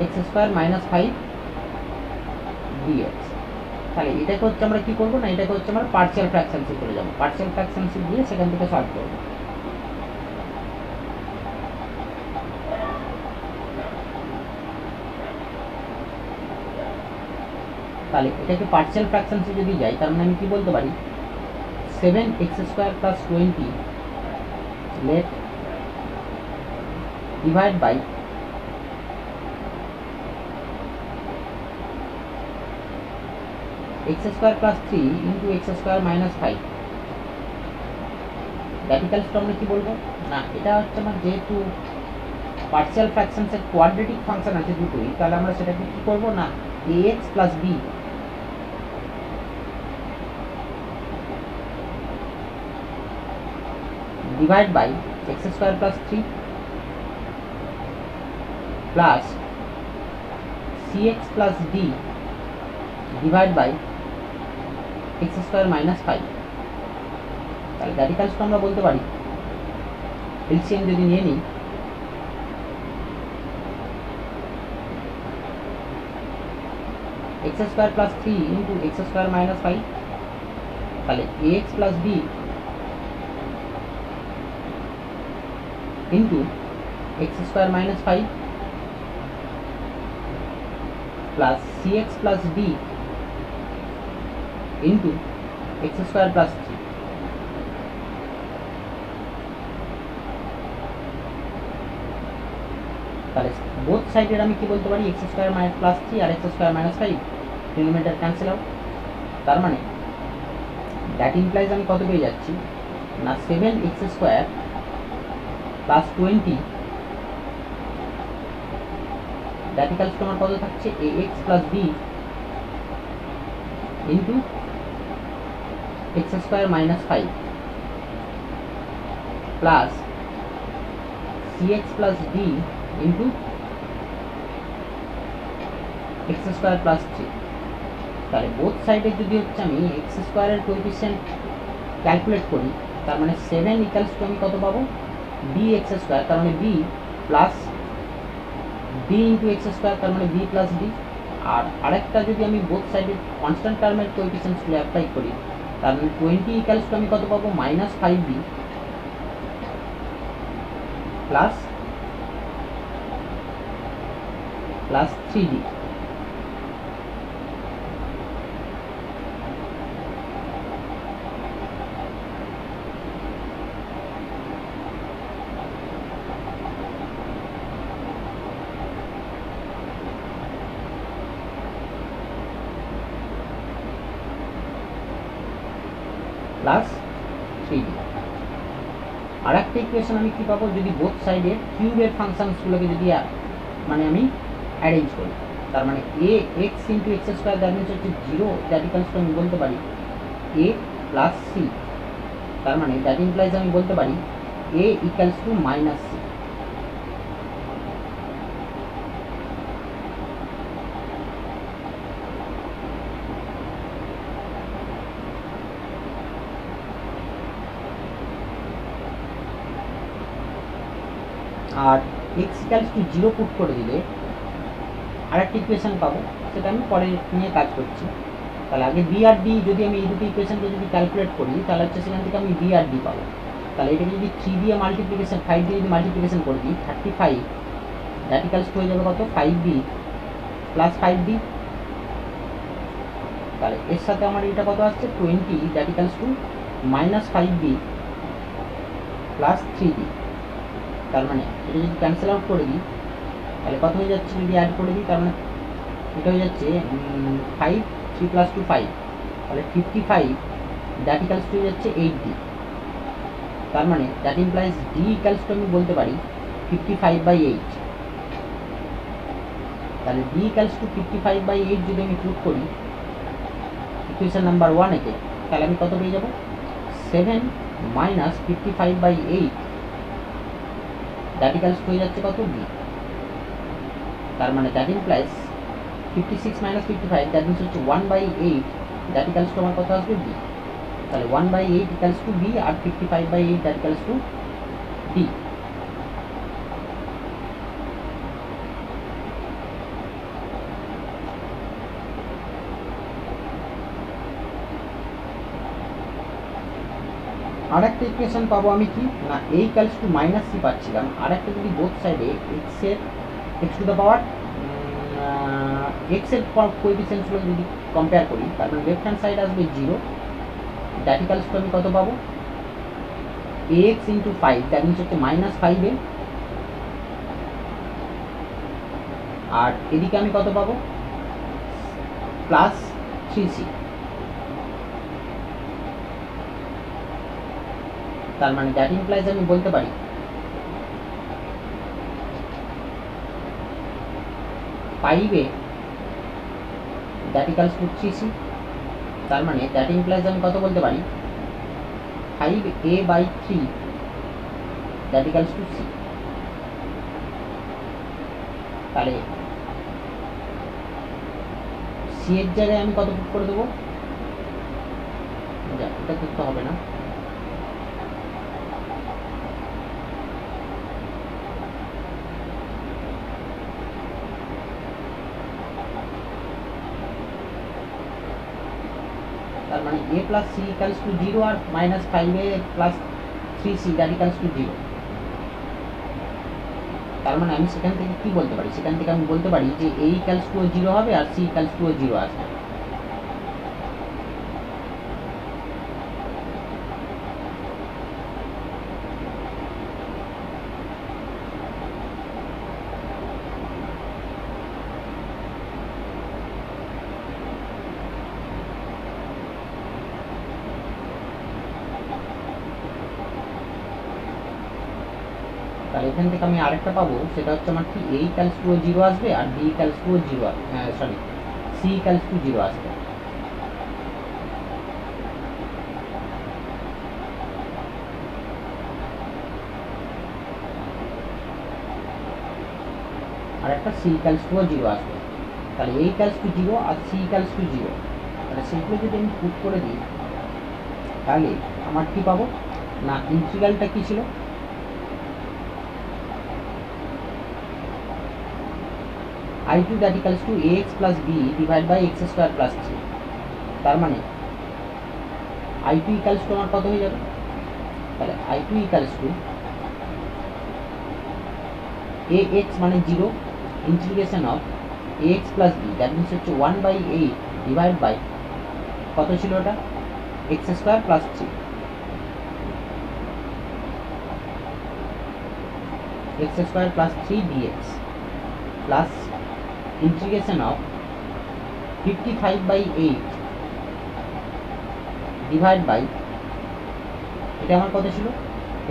S1: x square minus 5 dx. তাহলে এটাকে হচ্ছে আমরা কি করবো না, এটাকে হচ্ছে আমরা পার্শিয়াল ফ্র্যাকশনসে চলে যাবো, পার্শিয়াল ফ্র্যাকশনসে দিয়ে সেখান থেকে সলভ করবো। তাহলে এটাকে পার্শিয়াল ফ্র্যাকশনসে যদি যাই, তার মানে আমি কি বলতে পারি 7x square plus 20 let divide by x square plus 3 into x square minus 5। র্যাডিক্যালসটা আমরা কি বলবো না, এটা হচ্ছে আমার যেহেতু পার্শিয়াল ফ্র্যাকশনসের কোয়াড্রেটিক ফাংশন আছে দুটোই, তাহলে আমরা সেটাকে কি করবো না ax plus b divide by x square plus 3 plus cx plus d divide by x square minus 5। তাহলে র্যাডিক্যালসটা আমরা বলতে পারি এলসিএম যদি নিয়ে নিই, x square plus 3 into x square minus 5, তাহলে ax plus b into x square minus 5 plus cx plus d into x square plus 3। তাহলে both সাইডের আমি কি বলতে পারি x স্কোয়ার মাইনাস প্লাস 3 আর x square minus 5 denominator cancel out. তার মানে that implies আমি কত পেয়ে যাচ্ছি না 7x স্কোয়ার প্লাস 20 র্যাডিক্যালস তোমার কত থাকছে ax plus b into x square minus 5 plus cx plus d into x square plus 3। তাহলে বোথ সাইডে যদি হচ্ছে আমি x স্কোয়ারের কোএফিসিয়েন্ট ক্যালকুলেট করি, তার মানে 7 ইকুয়ালস টু আমি কত পাবো bx স্কোয়ার, তার মানে b plus d into x square, তার মানে b প্লাস d। আর আরেকটা যদি আমি বোথ সাইডের কনস্ট্যান্ট টার্মের কোএফিসিয়েন্টসগুলো অ্যাপ্লাই করি, তার মানে 20 ইকুয়ালস টু আমি কত পাবো minus 5b plus 3d। Plus 3d। আর একটা ইকুয়েশন আমি কি পাবো যদি বোথ সাইডে কিউবের ফাংশনসগুলোকে যদি মানে আমি অ্যারেঞ্জ করি, তার মানে a x into x square that means হচ্ছে 0, দ্যাট ইকুয়ালস টু আমি বলতে পারি এ প্লাস সি। তার মানে দ্যাট ইমপ্লাইজ আমি বলতে পারি a equals to minus c. আর এক্স ইকুয়ালস টু 0 পুট করে দিলে আরেকটা ইকুয়েশন পাবো, সেটা আমি পরে নিয়ে কাজ করছি। তাহলে আগে বি আর ডি যদি আমি এই দুটো ইকুয়েশনকে যদি ক্যালকুলেট করি, তাহলে হচ্ছে সেখান থেকে আমি বি আর ডি পাবো। তাহলে এটাকে যদি 3 দিয়ে মাল্টিপ্লিকেশন 5 দিয়ে যদি মাল্টিপ্লিকেশন করে দিই 35, দ্যাট ইকুয়ালস টু হয়ে যাবে কত 5b প্লাস 5d। তাহলে এর সাথে আমার এটা কত আসছে 20, that equals to minus 5b plus 3d। তার মানে এটা যদি ক্যান্সেল আউট করে দিই তাহলে কত হয়ে যাচ্ছে যদি অ্যাড করে দিই, তার মানে এটা হয়ে যাচ্ছে 5, 3 প্লাস 2 5, তাহলে 55, দ্যাট ইকুয়ালস টু হয়ে যাচ্ছে 8d। তার মানে that implies d equals to আমি বলতে পারি 55/8। তাহলে d ইকুয়ালস টু 55/8 যদি আমি পুট করি ইকুয়েশন নাম্বার 1 একে, তাহলে আমি কত পেয়ে যাব 7 মাইনাস 55/8, দ্যাট ইকুয়ালস টু হয়ে যাচ্ছে কত b। তার মানে that implies 56 minus 55 that means হচ্ছে 1/8, দ্যাট ইকুয়ালস টু আমার কত আসবে b। তাহলে 1/8 ইকুয়ালস টু b আর 55/8 দ্যাট ইকুয়ালস টু d। আর একটা ইকুয়েশন পাবো আমি কি না a equals to minus c পাচ্ছিলাম। আর একটা যদি বোথ সাইডে এক্স টু দ্য পাওয়ার এক্সের কোএফিসিয়েন্টসগুলো যদি কম্পেয়ার করি, তার মানে লেফট হ্যান্ড সাইড আসবে 0, দ্যাট ইকুয়ালস টু আমি কত পাবো ax ইন্টু 5, দ্যাট মিনস হচ্ছে -5a, আর এদিকে আমি কত পাবো প্লাস 3c। তার মানে দ্যাট ইমপ্লাইজ আমি বলতে পারি 5a that equals two 3c। তার মানে দ্যাট ইমপ্লাইজ আমি কত বলতে পারি 5a/3 that equals two c। তাহলে c এর জায়গায় আমি কত পুট করে দেবো, এটা করতে হবে না, তার মানে a plus c equals to 0 আর -5a plus 3c that equals to 0। তার মানে আমি সেখান থেকে কি বলতে পারি, সেখান থেকে আমি বলতে পারি যে a ইকুয়ালস টু 0 হবে আর c ইকুয়ালস টু 0 আসবে। তাহলে এখান থেকে আমি আরেকটা পাবো, সেটা হচ্ছে আমার কি a ইকুয়ালস টু 0 আসবে আর b equals to 0, sorry c equals to 0 আসবে। আর একটা c ইকুয়ালস টু 0 আসবে। তাহলে a ইকুয়ালস টু 0 আর c ইকুয়ালস টু 0, তাহলে সেগুলো যদি আমি পুট করে দিই তাহলে আমার কি পাবো না ইন্টিগ্রালটা কি ছিল I2 that equals to ax plus b divided by x square plus 3। তার মানে I2 equals to আমার কত হয়ে যাবে, তাহলে I2 equals to ax মানে 0 integration of ax plus b that means হচ্ছে 1/8 ডিভাইড বাই কত ছিল ওটা x square plus 3, x square plus 3 dx plus integration of 55/8 divide by এটা আমার কত ছিল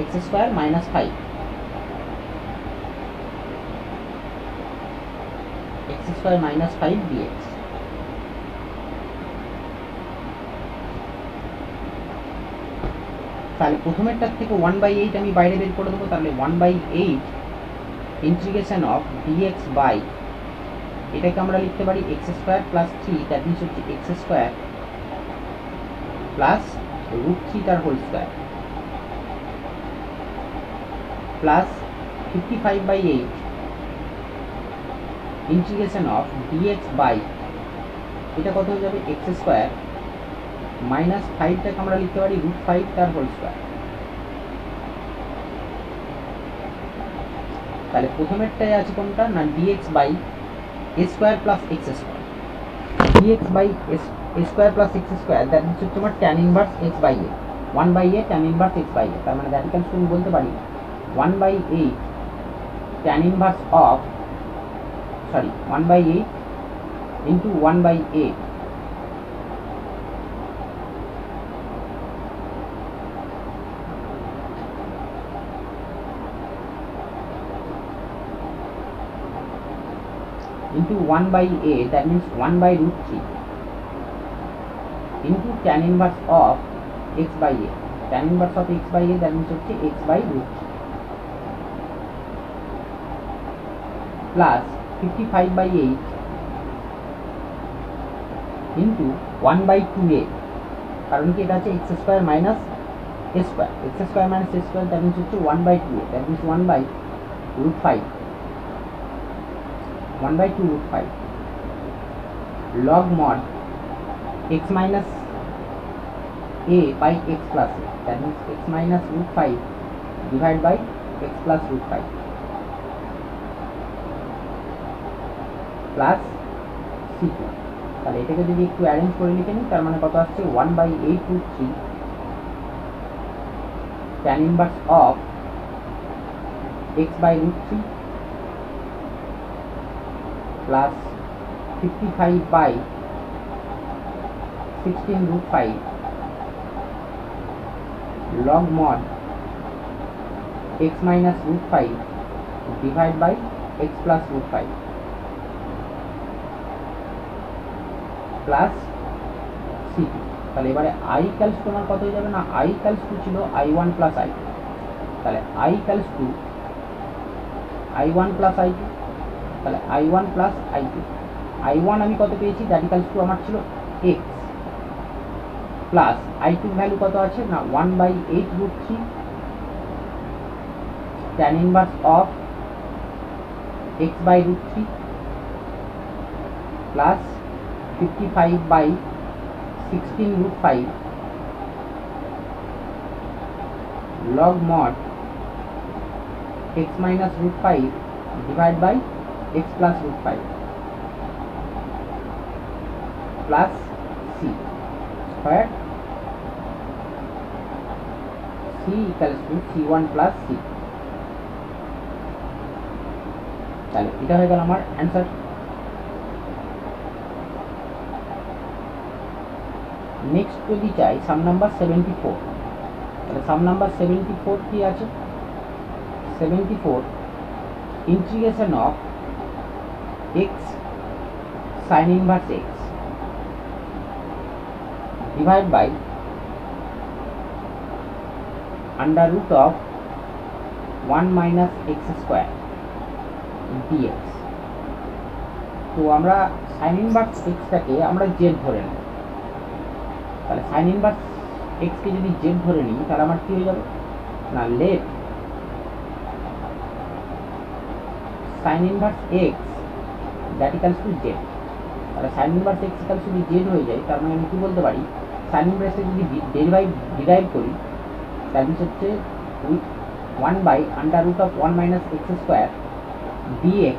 S1: x square minus 5, x square minus 5 dx। তাহলে প্রথমেরটার থেকে 1/8 আমি বাইরে বের করে দেবো, তাহলে 1/8 ইন্টিগ্রেশন অফ dx বাই এটাকে আমরা লিখতে পারি x square plus 3 that means হচ্ছে x স্কয়ার প্লাস √3 তার whole square plus 55/8 integration of dx by এটা কত হয়ে যাবে x স্কয়ার মাইনাস 5টাকে আমরা লিখতে পারি √5 তার হোল স্কয়ার। তাহলে প্রথমেরটাই আছে কোনটা না dx by a square plus x square, dx by a square plus x square that means হচ্ছে আমার tan inverse x by a, 1/a tan inverse x by a। তার মানে দ্যাট ইকুয়ালস টু আমি বলতে পারি 1/8 tan inverse of 1/8 into 1/8 into 1/8 that means 1/√3 into tan inverse of x by a, tan inverse of x by a that means হচ্ছে x by √3 plus 55/8 into 1/2a, কারণ কি এটা আছে x square minus a square, x square minus a square that means হচ্ছে 1/2a that means 1/√5 1/2√5 log mod x minus a by x plus a, that means x minus root 5 divided by x plus root 5 plus c2। তাহলে এটাকে যদি একটু arrange করে লিখে নিই, তার মানে কত আসছে 1/8 √3 tan inverse of x by √3 plus 55 by 16 √5 log mod x minus root 5 divided by x plus root 5 plus c2। তাহলে এবারে i ইকুয়ালস টু আমার কত হয়ে যাবে না, i ইকুয়ালস টু ছিল i1 প্লাস i2, তাহলে i equals two i1 plus i2, তাহলে i1 প্লাস i2, i1 আমি কত পেয়েছি, দ্যাট ইকুয়ালস টু আমার ছিল x প্লাস i2 ভ্যালু কত আছে না 1/8 √3 tan inverse of x by √3 plus 55 by 16 √5 log mod x minus root 5 divided by x plus root 5 plus c square c equals to c1 plus c। তাহলে এটা হয়ে গেল আমার অ্যান্সার। নেক্সট যদি চাই সাম নাম্বার 74, তাহলে সাম নাম্বার 74 কি আছে, 74 integration of x sin inverse x divided by under root of 1 minus x square dx। তো আমরা sin inverse x টাকে আমরা z ধরে নেব, তাহলে sin inverse x কে যদি z ধরে নিই তাহলে আমার কি হয়ে যাবে না, let sin inverse x that equals to z। তাহলে sin inverse x equals to z হয়ে যায়, তার মানে আমি কি বলতে পারি, sin inverse যদি ডিরাইভ করি তার মানে হচ্ছে 1 by under root of 1 minus x square dx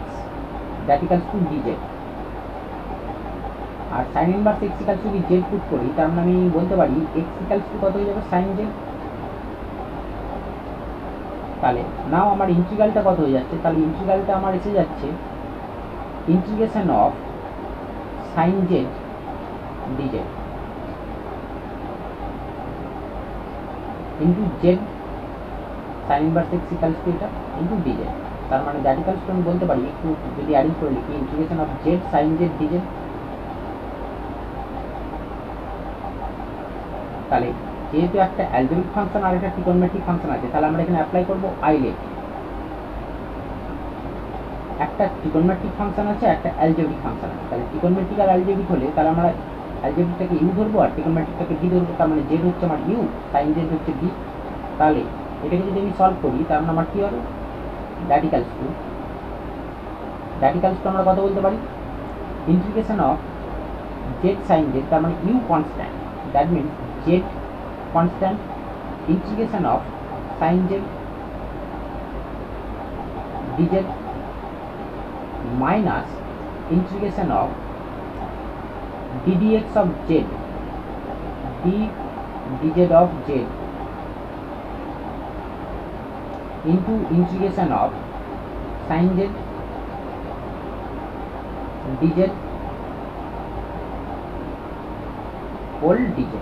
S1: that equals to dz। আর sin inverse x equals to z put করি, তার মানে আমি বলতে পারি x equals to কত হয়ে যাবে sin z। তাহলে নাও আমার ইন্টিগ্রালটা কত হয়ে যাচ্ছে, তাহলে ইন্টিগ্রালটা আমার এসে যাচ্ছে integration of sin z dz into z sin inverse x equals to এটা ইন্টু dz। তার মানে দ্যাট ইকুয়ালস টু আমি বলতে পারি, একটু যদি অ্যারেঞ্জ করে লিখি, integration of z sin z dz। তাহলে যেহেতু একটা অ্যালজেব্রিক ফাংশন আর একটা ট্রিগোনোমেট্রিক ফাংশন আছে, তাহলে আমরা এখানে অ্যাপ্লাই করব আইলেট। একটা ট্রিগোনোমেট্রিক ফাংশন আছে, একটা অ্যালজেব্রিক ফাংশন আছে। তাহলে ট্রিগোনোমেট্রিক আর অ্যালজেব্রিক হলে তাহলে আমরা অ্যালজেব্রিকটাকে ইউ ধরবো আর ট্রিগোনোমেট্রিকটাকে ডি ধরবো, তার মানে জেড হচ্ছে আমার ইউ, সাইন জেড হচ্ছে ডি। তাহলে এটাকে যদি আমি সলভ করি তার মানে আমার কী হবে, দ্যাট ইকুয়ালস টু আমরা কত বলতে পারি, integration of z sine z, তার মানে u constant, that means z constant, integration of sine z dz minus integration of ddx of z dz of z into integration of sin z dz whole dz।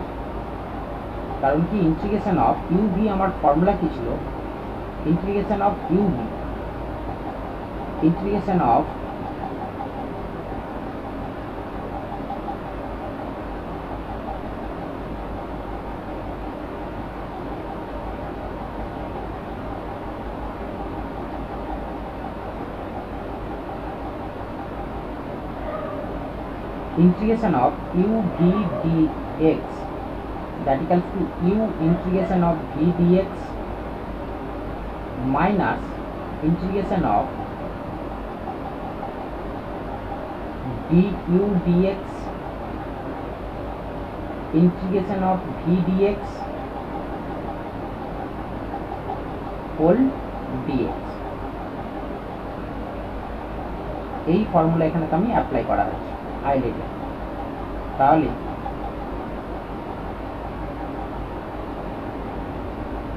S1: কারণ কি integration of U V আমার formula কি ছিল, integration of U V integration of integration of u v dx that equals to u integration of v dx minus integration of du dx integration of v dx whole dx. এই formula এখানে আমি apply করা হয়েছে আইলেটে। তাহলে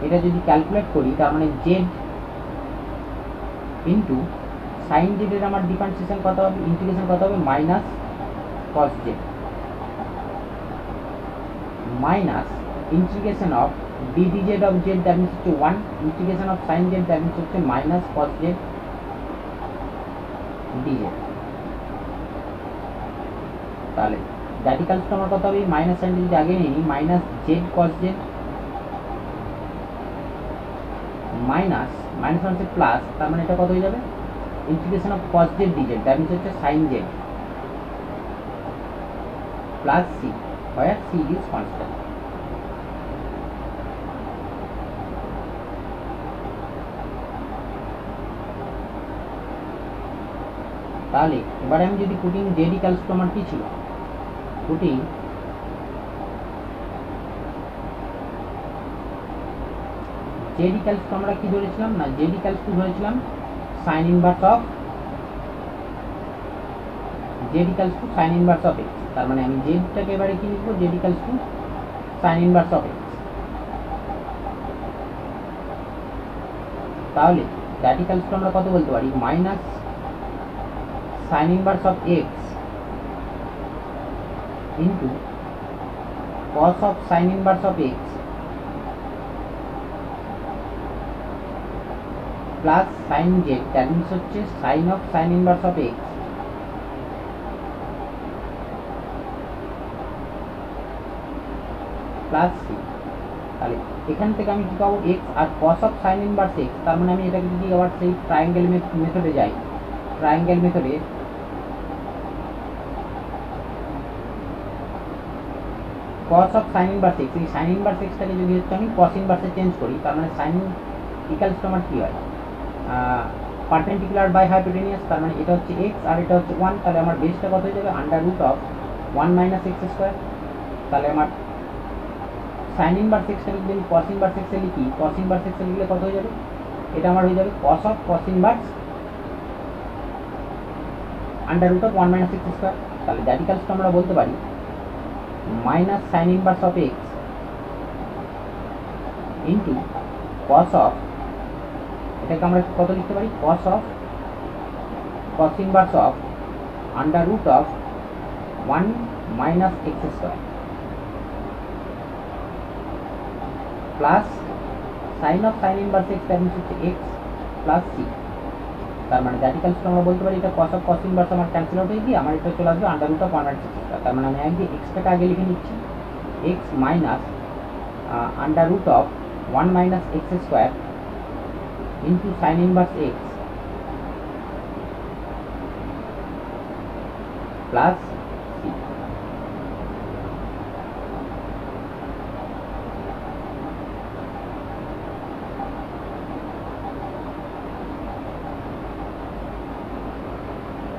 S1: এটা যদি calculate করি, তার মানে জেড ইন্টু সাইন জেডের আমার ডিফারেন্সিয়েশন কত হবে, ইন্টিগ্রেশন কত হবে, minus cos z minus integration of d d z of z, that means হচ্ছে 1, integration of sine z, that means হচ্ছে minus cos z d z. তাহলে র্যাডিক্যালসটা আমার কত হবে, মাইনাস সাইন যদি আগে নিই, minus z cos z minus minus হচ্ছে প্লাস, তার মানে এটা কত হয়ে যাবে, integration of cos z d z, that means হচ্ছে sine z plus c, where c is constant। তাহলে এবারে আমি যদি পুটিং জেড ইকুয়ালস টু আমার কি ছিল, পুটিং জেড ইকুয়ালস টু আমরা কি ধরেছিলাম না, জেড ইকুয়ালস টু ধরেছিলাম sine inverse of z equals to sine inverse of x. তার মানে আমি জেডটাকে এবারে কি লিখবো, z equals to sine inverse of x. তাহলে দ্যাট ইকুয়ালস টু আমরা কত বলতে পারি, minus sine inverse of x into cos of sine inverse of x plus sine z, that means হচ্ছে sine of sine inverse of x plus c. তাহলে এখান থেকে আমি কি পাবো, এক্স আর cos of sine inverse x. তার মানে আমি এটাকে যদি আবার সেই ট্রায়াঙ্গেল মেথডে যাই, ট্রায়াঙ্গেল মেথডে কস অফ সাইন ইনভার্স এক্স, এই সাইন ইনভার্স এক্সটাকে যদি হচ্ছে আমি কস ইনভার্সে চেঞ্জ করি, তার মানে সাইন ইকুয়ালস টু আমার কী হয়, পারপেন্ডিকুলার বাই হাইপোটেনিয়াস। তার মানে এটা হচ্ছে এক্স আর এটা হচ্ছে 1, তাহলে আমার বেসটা কত হয়ে যাবে, under root of 1 minus x square. তাহলে আমার সাইন ইনভার্স এক্সটাকে যদি আমি কস ইনভার্স এক্সে লিখি, কস ইনভার্স এক্সে লিখলে কত হয়ে যাবে, এটা আমার হয়ে যাবে cos of cos inverse under root of 1 minus x square. তাহলে দ্যাট ইকুয়ালস টু আমরা বলতে পারি minus sine inverse of x into cos of, এটাকে আমরা কত লিখতে পারি, cos of cos inverse of under root of 1 minus x square plus sine of sine inverse x, that means হচ্ছে এক্স প্লাস সি। তার মানে দ্যাট ইকুয়ালস টু আমরা বলতে পারি এটা কস অফ কস ইনভার্স আমার ক্যান্সেল আউট হয়ে গিয়ে আমার এটা চলে আসবে under root of 1 minus x square. তার মানে আমি আগে এক্সটাকে আগে লিখে নিচ্ছি, x minus under root of 1 minus x square into sine inverse x plus c.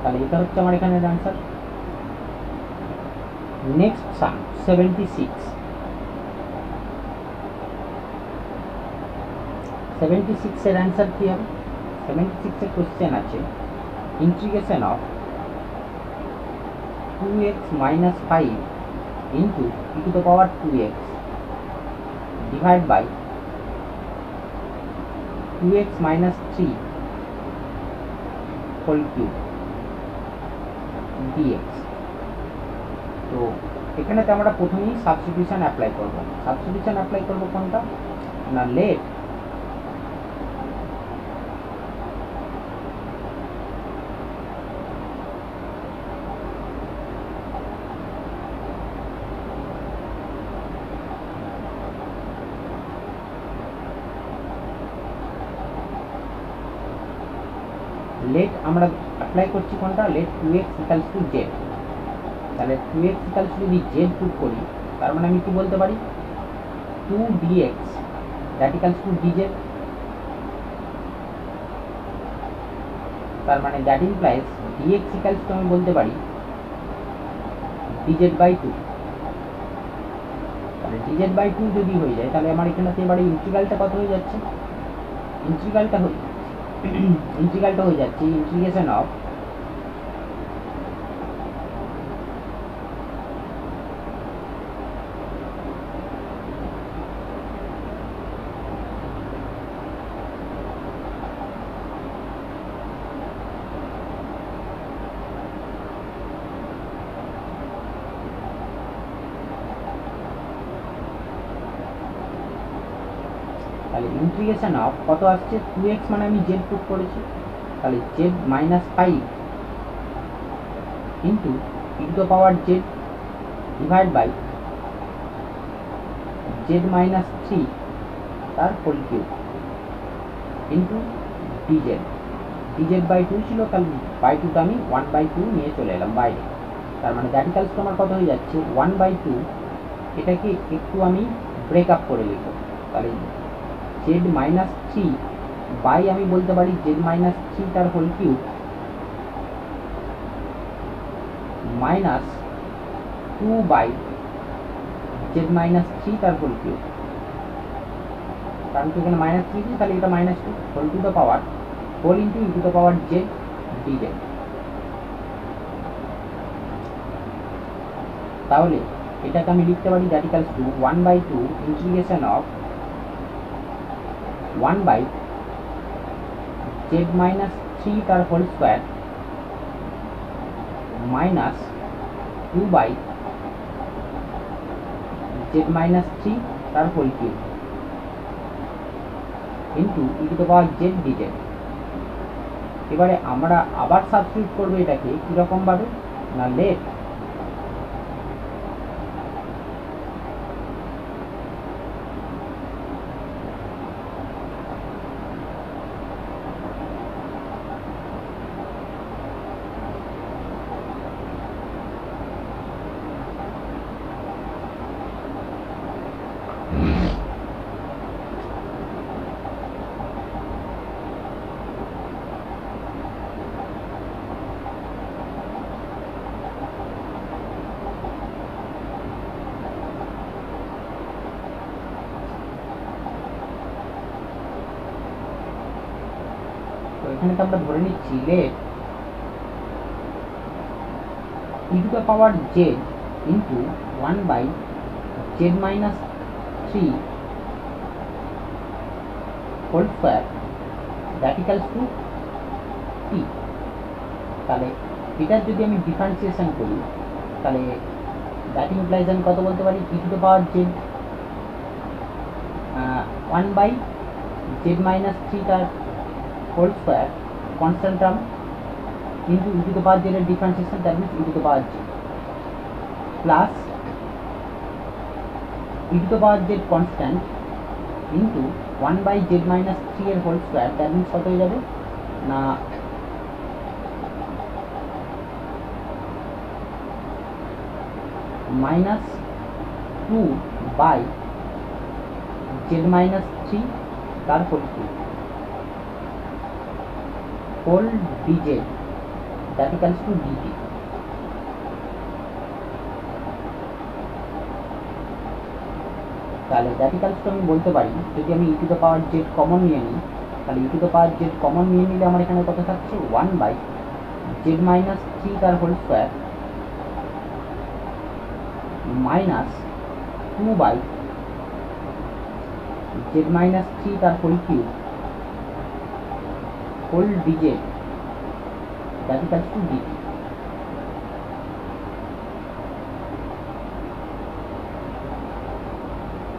S1: তাহলে এটা হচ্ছে আমার এখানের অ্যান্সার। নেক্সট সাম 76 এর অ্যান্সার কি হবে, 76 এর কোশ্চেন আছে integration of 2x minus 5 into e to the power 2x divided by 2x minus 3 whole cube dx। তো এখানেতে আমরা প্রথমেই সাবস্টিটিউশন অ্যাপ্লাই করব। সাবস্টিটিউশন অ্যাপ্লাই করব কোনটা না, লেট লেট আমরা অ্যাপ্লাই করছি কোনটা, late 2x equals two z। তাহলে 2x ইকুয়ালস টু যদি z পুট করি, তার মানে আমি কি বলতে পারি 2 dx that equals to dz। তার মানে that implies dx equals to আমি বলতে পারি dz by 2। Dz by two যদি হয়ে যায় তাহলে আমার এখানেতে এবারে ইন্টিগ্রালটা কত হয়ে যাচ্ছে, ইন্টিগ্রালটা হয়ে যাচ্ছে ইন্টিগ্রেশন অফ তাহলে ইন্টিগ্রেশন অফ কত আসছে 2x মানে আমি জেড পুট করেছি, তাহলে z minus 5 into e to the power z divide by z minus 3 তার whole cube into dz by two ছিল, তাহলে বাই টুটা আমি 1/2 নিয়ে চলে এলাম বাইরে। তার মানে দ্যাটিক্যালস তোমার কত হয়ে যাচ্ছে 1/2। এটাকে একটু আমি ব্রেক আপ করে লিখব, তাহলে জেড মাইনাস 3 বাই আমি বলতে পারি জেড মাইনাস 3 তার whole cube minus 2 by z minus 3 তার হোল কিউব, কারণ এখানে মাইনাস 3 দিই তাহলে এটা minus 2 whole to the power whole into e to the power z dz. তাহলে এটাকে আমি লিখতে পারি that equals to 1/2 integration of 1 by z minus 3 তার whole square minus 2 by z minus 3 তার whole cube into e to the power z dz. এবারে আমরা আবার সাবস্টিটিউট করবো এটাকে কীরকম ভাবে না লেট এখানে তো আমরা ধরে নিচ্ছি let e to the power z into 1 by z minus 3 whole square that equals to t. তাহলে এটার যদি আমি ডিফারেন্সিয়েশন করি তাহলে দ্যাট ইমপ্লাইজ আমি কত বলতে পারি e to the power z 1 by z minus 3 তার whole square constant term into e to the power জেডের differentiation that means e to the power z plus e to the power z constant into 1 by z minus 3 এর whole square that means কত হয়ে যাবে না minus 2 by z minus 3 তার whole cube whole dz that equals to dt. তাহলে that equals to আমি বলতে পারি যদি আমি e to the power z common নিয়ে নিই তাহলে e to the power z common নিয়ে নিলে আমার এখানে কত থাকছে 1 বাই জেড মাইনাস 3 তার whole square minus 2 by z minus 3 তার whole cube whole dz that equals to dt.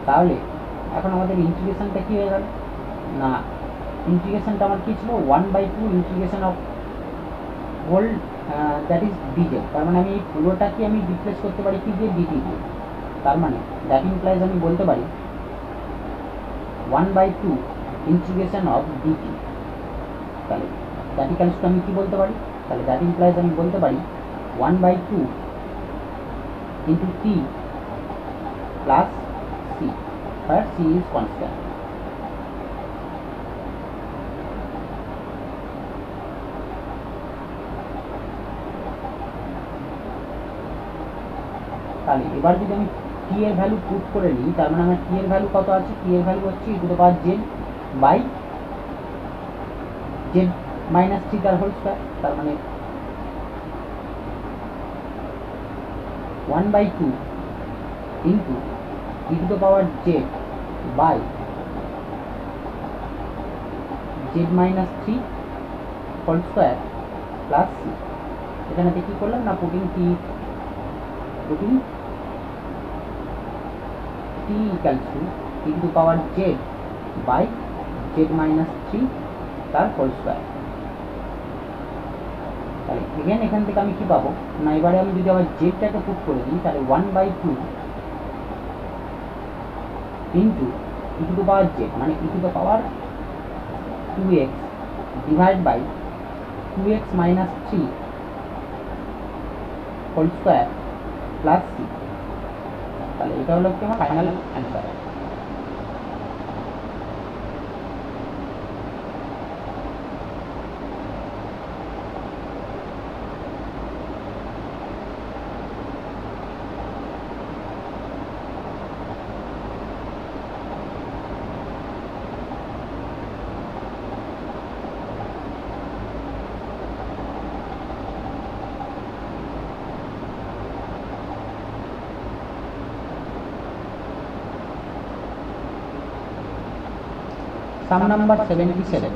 S1: তাহলে এখন আমাদের ইন্টিগ্রেশনটা কী হয়ে গেল না ইন্টিগ্রেশনটা আমার কী ছিল 1/2 integration of whole that is dz. তার মানে আমি এই পুরোটাকে আমি রিপ্লেস করতে পারি কি দিয়ে ডিটি দিয়ে। তার মানে দ্যাট ইমপ্লাইজ আমি বলতে পারি 1/2 ইন্টিগ্রেশন অফ ডিটি। তাহলে দ্যাট ইকুয়ালস টু আমি কী বলতে পারি তাহলে দ্যাট ইমপ্লাইজ আমি বলতে পারি 1/2 into t plus c where c is constant। তাহলে এবার যদি আমি টি এর ভ্যালু পুট করে নিই, তার মানে আমার টি এর ভ্যালু কত আছে? টি এর ভ্যালু হচ্ছে e to the power z by z minus three তার হোল স্কোয়ার, তার মানে 1/2 into e to the power z by z minus three whole square plus সি। এখানে কী করলাম না, putting t equals to e to the power z by z minus three তার whole square. তাহলে এগেন এখান থেকে আমি কী পাবো না, এবারে আমি যদি আবার জেডটাকে পুট করে দিই, তাহলে 1/2 into e to the power z মানে e to the power 2x divide by 2x minus three whole square plus c. তাহলে এটা হলো কি আমার final answer. Sum number 77.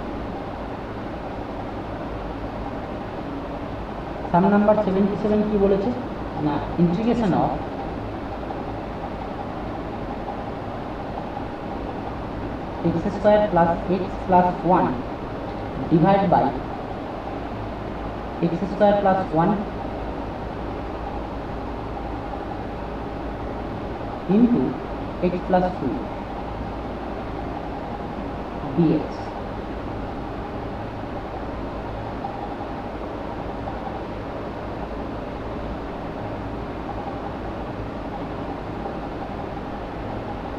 S1: Sum number 77 কি বলেছে না, integration of x square plus x plus 1 divide by x square plus 1 into x plus 2 dx।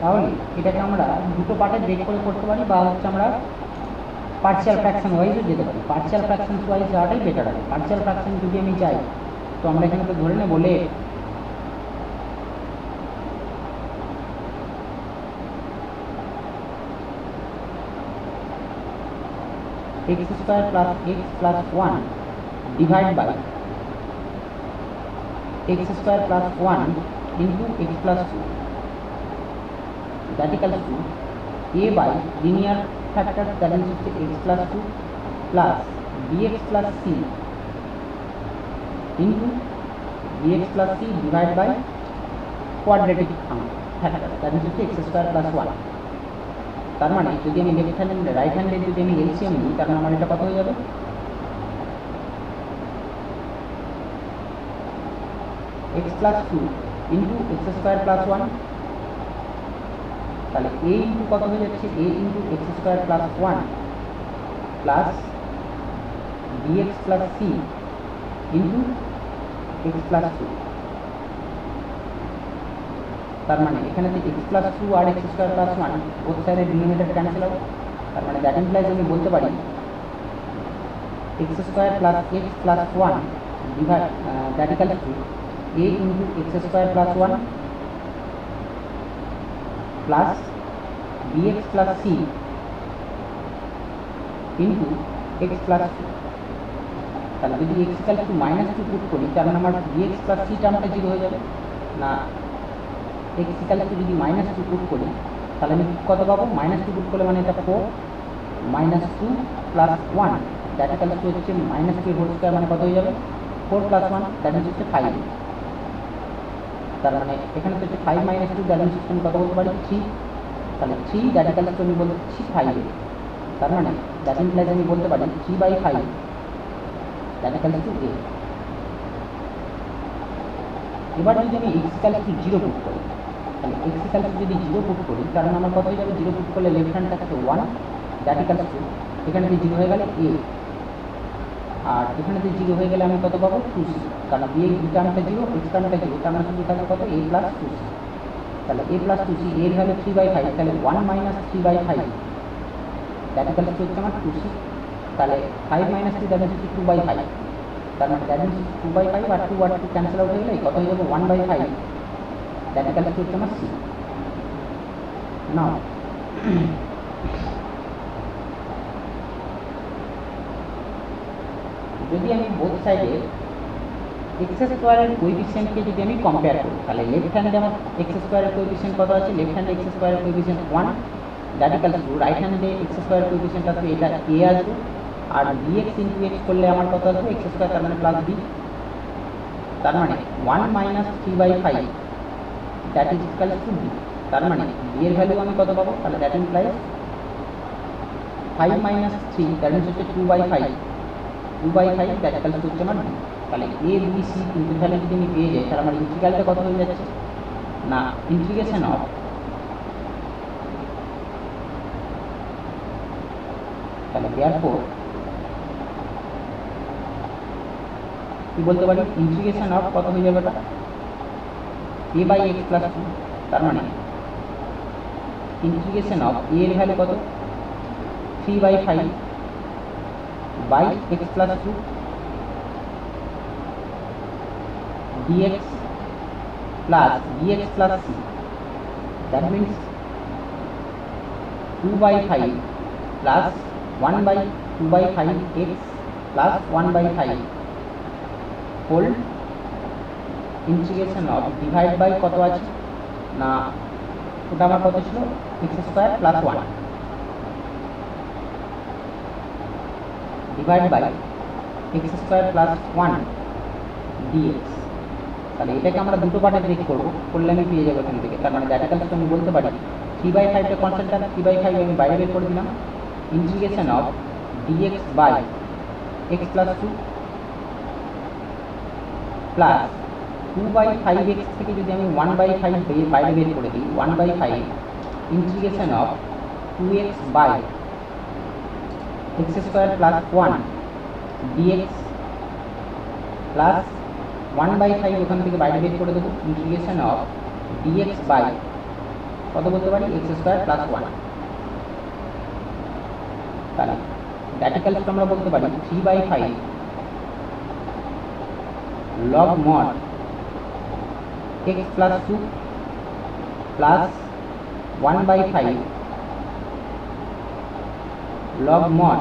S1: তাহলে এটাকে আমরা দুটো পার্টে ব্রেক করে করতে পারি, বা হচ্ছে আমরা পার্শিয়াল ফ্র্যাকশন ওয়াইজও যেতে পারি। পার্শিয়াল ফ্র্যাকশন ওয়াইজ যাওয়াটাই বেটার হবে। পার্শিয়াল ফ্র্যাকশন যদি আমি চাই, তো আমরা এখানে তো ধরে নেব বলে x square plus x plus 1 divide by x square plus 1 into x plus 2 that equals to a by linear factor that is x plus 2 plus bx plus c into bx plus c divided by quadratic factor that is x square plus 1। তার মানে যদি আমি left hand right হ্যান্ডে যদি আমি LCM নিই, তার মানে আমার এটা কত হয়ে যাবে, x plus 2 into x square plus 1। তাহলে a ইন্টু কত হয়ে যাচ্ছে, a into x square plus 1 plus bx plus c into x plus 2। তার মানে এখানে যে এক্স প্লাস 2 আর এক্স স্কোয়ার প্লাস 1 বোথ সাইডে ডিনোমিনেটর ক্যান্সেল হবে। তার মানে দ্যাট ইমপ্লাইজ আমি বলতে পারি x square plus x plus 1 divide that equals two a into x square plus 1 plus bx plus c into x plus 2। তাহলে যদি x equal to -2 put করি, তার মানে আমার bx প্লাস c টার্মটা 0 হয়ে যাবে না। x ইকাল টু যদি -2 পুট করি, তাহলে আমি কত পাবো, -2 পুট করলে মানে এটা 4 -2 প্লাস 1 দ্যাট ইকাল টু হচ্ছে -2 হোল স্কয়ার, মানে কত হয়ে যাবে 4 প্লাস 1 দ্যাট হচ্ছে 5। তার মানে এখানে তো হচ্ছে 5 -2 দ্যাট আমি কত বলতে পারি 3। তাহলে 3 দ্যাট ইকুয়াল টু আমি বলছি 5। তার মানে দ্যাট ইমপ্লাইজ আমি বলতে পারি 3/5 দ্যাট ইকুয়াল টু a। এবার যদি আমি x ইকুয়াল টু 0 পুট করি, তাহলে x ইকুয়াল টু যদি 0 পুট করি, কারণ আমার কত হয়ে যাবে, 0 পুট করলে লেফট হ্যান্ডটা থাকে 1 দ্যাট ইকুয়াল টু এখানে যে 0 হয়ে গেলে a, আর এখানে যে 0 হয়ে গেলে আমি কত পাবো 2c। কারণ b টার্মটা 0 x টার্মটা 0, তার মানে শুধু থাকবে কত a প্লাস 2c। তাহলে a প্লাস 2c এর ভ্যালু 3/5, তাহলে 1 মাইনাস 3/5 দ্যাট ইকুয়াল টু হচ্ছে আমার 2c। তাহলে 5 মাইনাস 3 দ্যাট হচ্ছে 2/5। তার মানে দ্যাট মিনস 2/5 আর 2 আর 2 ক্যান্সেল আউট হয়ে গেলে কত হয়ে যাবে 1/5 দ্যাট ইকালস টু হচ্ছে আমার সি। নাও যদি আমি বোথ সাইডে এক্স স্কোয়ারের কোএফিসিয়েন্টকে যদি আমি কম্পেয়ার করি, তাহলে লেফট হ্যান্ডে আমার এক্স স্কোয়ারের কোএফিসিয়েন্ট কত আছে, লেফট হ্যান্ডে এক্স স্কোয়ারের coefficient 1, that equals to right হ্যান্ডে এক্স স্কোয়ারের কোএফিসিয়েন্ট আছে এটা এ আসবে, আর ডিএক্স ইন্টু এক্স করলে আমার কত আসবে এক্স স্কোয়ার, তার মানে প্লাস বি, তার মানে 1 minus 3/5 that is equals to b. তার মানে বি এর ভ্যালু আমি কত পাবো, তাহলে that implies 5 minus 3 that means হচ্ছে 2/5 দ্যাট ইকালস টু হচ্ছে আমার বি। তাহলে এ বি সি তিনটে ভ্যালু যদি আমি পেয়ে যাই, তাহলে আমার ইন্টিগ্রালটা কত হয়ে যাচ্ছে না, ইন্টিগ্রেশন অফ তাহলে therefore কি বলতে পারি, ইন্টিগ্রেশন অফ কত হয়ে যাবে, a বাই এক্স প্লাস 2, তার মানে ইন্টিগ্রেশন অফ a এর ভ্যালু কত 3/5 by x plus 2 dx plus c, that means 2/5 plus 1/2/5 x plus 1/5 whole integration of divide by কত আছে না, ওটা আমার কত ছিল x square plus 1 divide by x square plus 1 dx। তাহলে এটাকে আমরা দুটো পার্টে ব্রেক করবো, করলে আমি পেয়ে যাবো এখান থেকে। তার মানে দ্যাট ইকালস টু আমি বলতে পারি 3/5টা কনস্ট্যান্ট আছে, 3/5 আমি বাইরে বের করে দিলাম, integration of dx by x plus 2 plus 2/5x থেকে যদি আমি 1/5 বাইরে বের করে দিই, 1/5 integration of 2x by x square plus 1 dx plus 1/5 ওখান থেকে বাইরে বের করে দেবো, ইন্টিগ্রেশন অফ dx বাই কত বলতে পারি x স্কয়ার প্লাস 1। তাহলে দ্যাট ইকালস টু আমরা বলতে পারি 3/5 log mod x plus 2 plus 1/5 log mod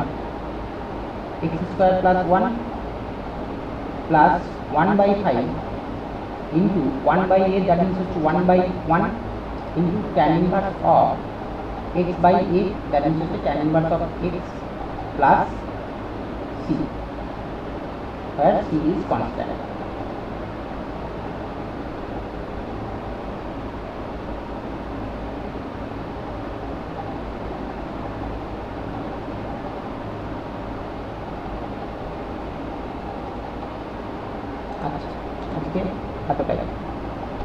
S1: x square plus 1 plus 1/5 into 1/a, that means 1/1 into tan inverse of x by a, that means tan inverse of x plus c, where c is constant। আজকে এতটাই।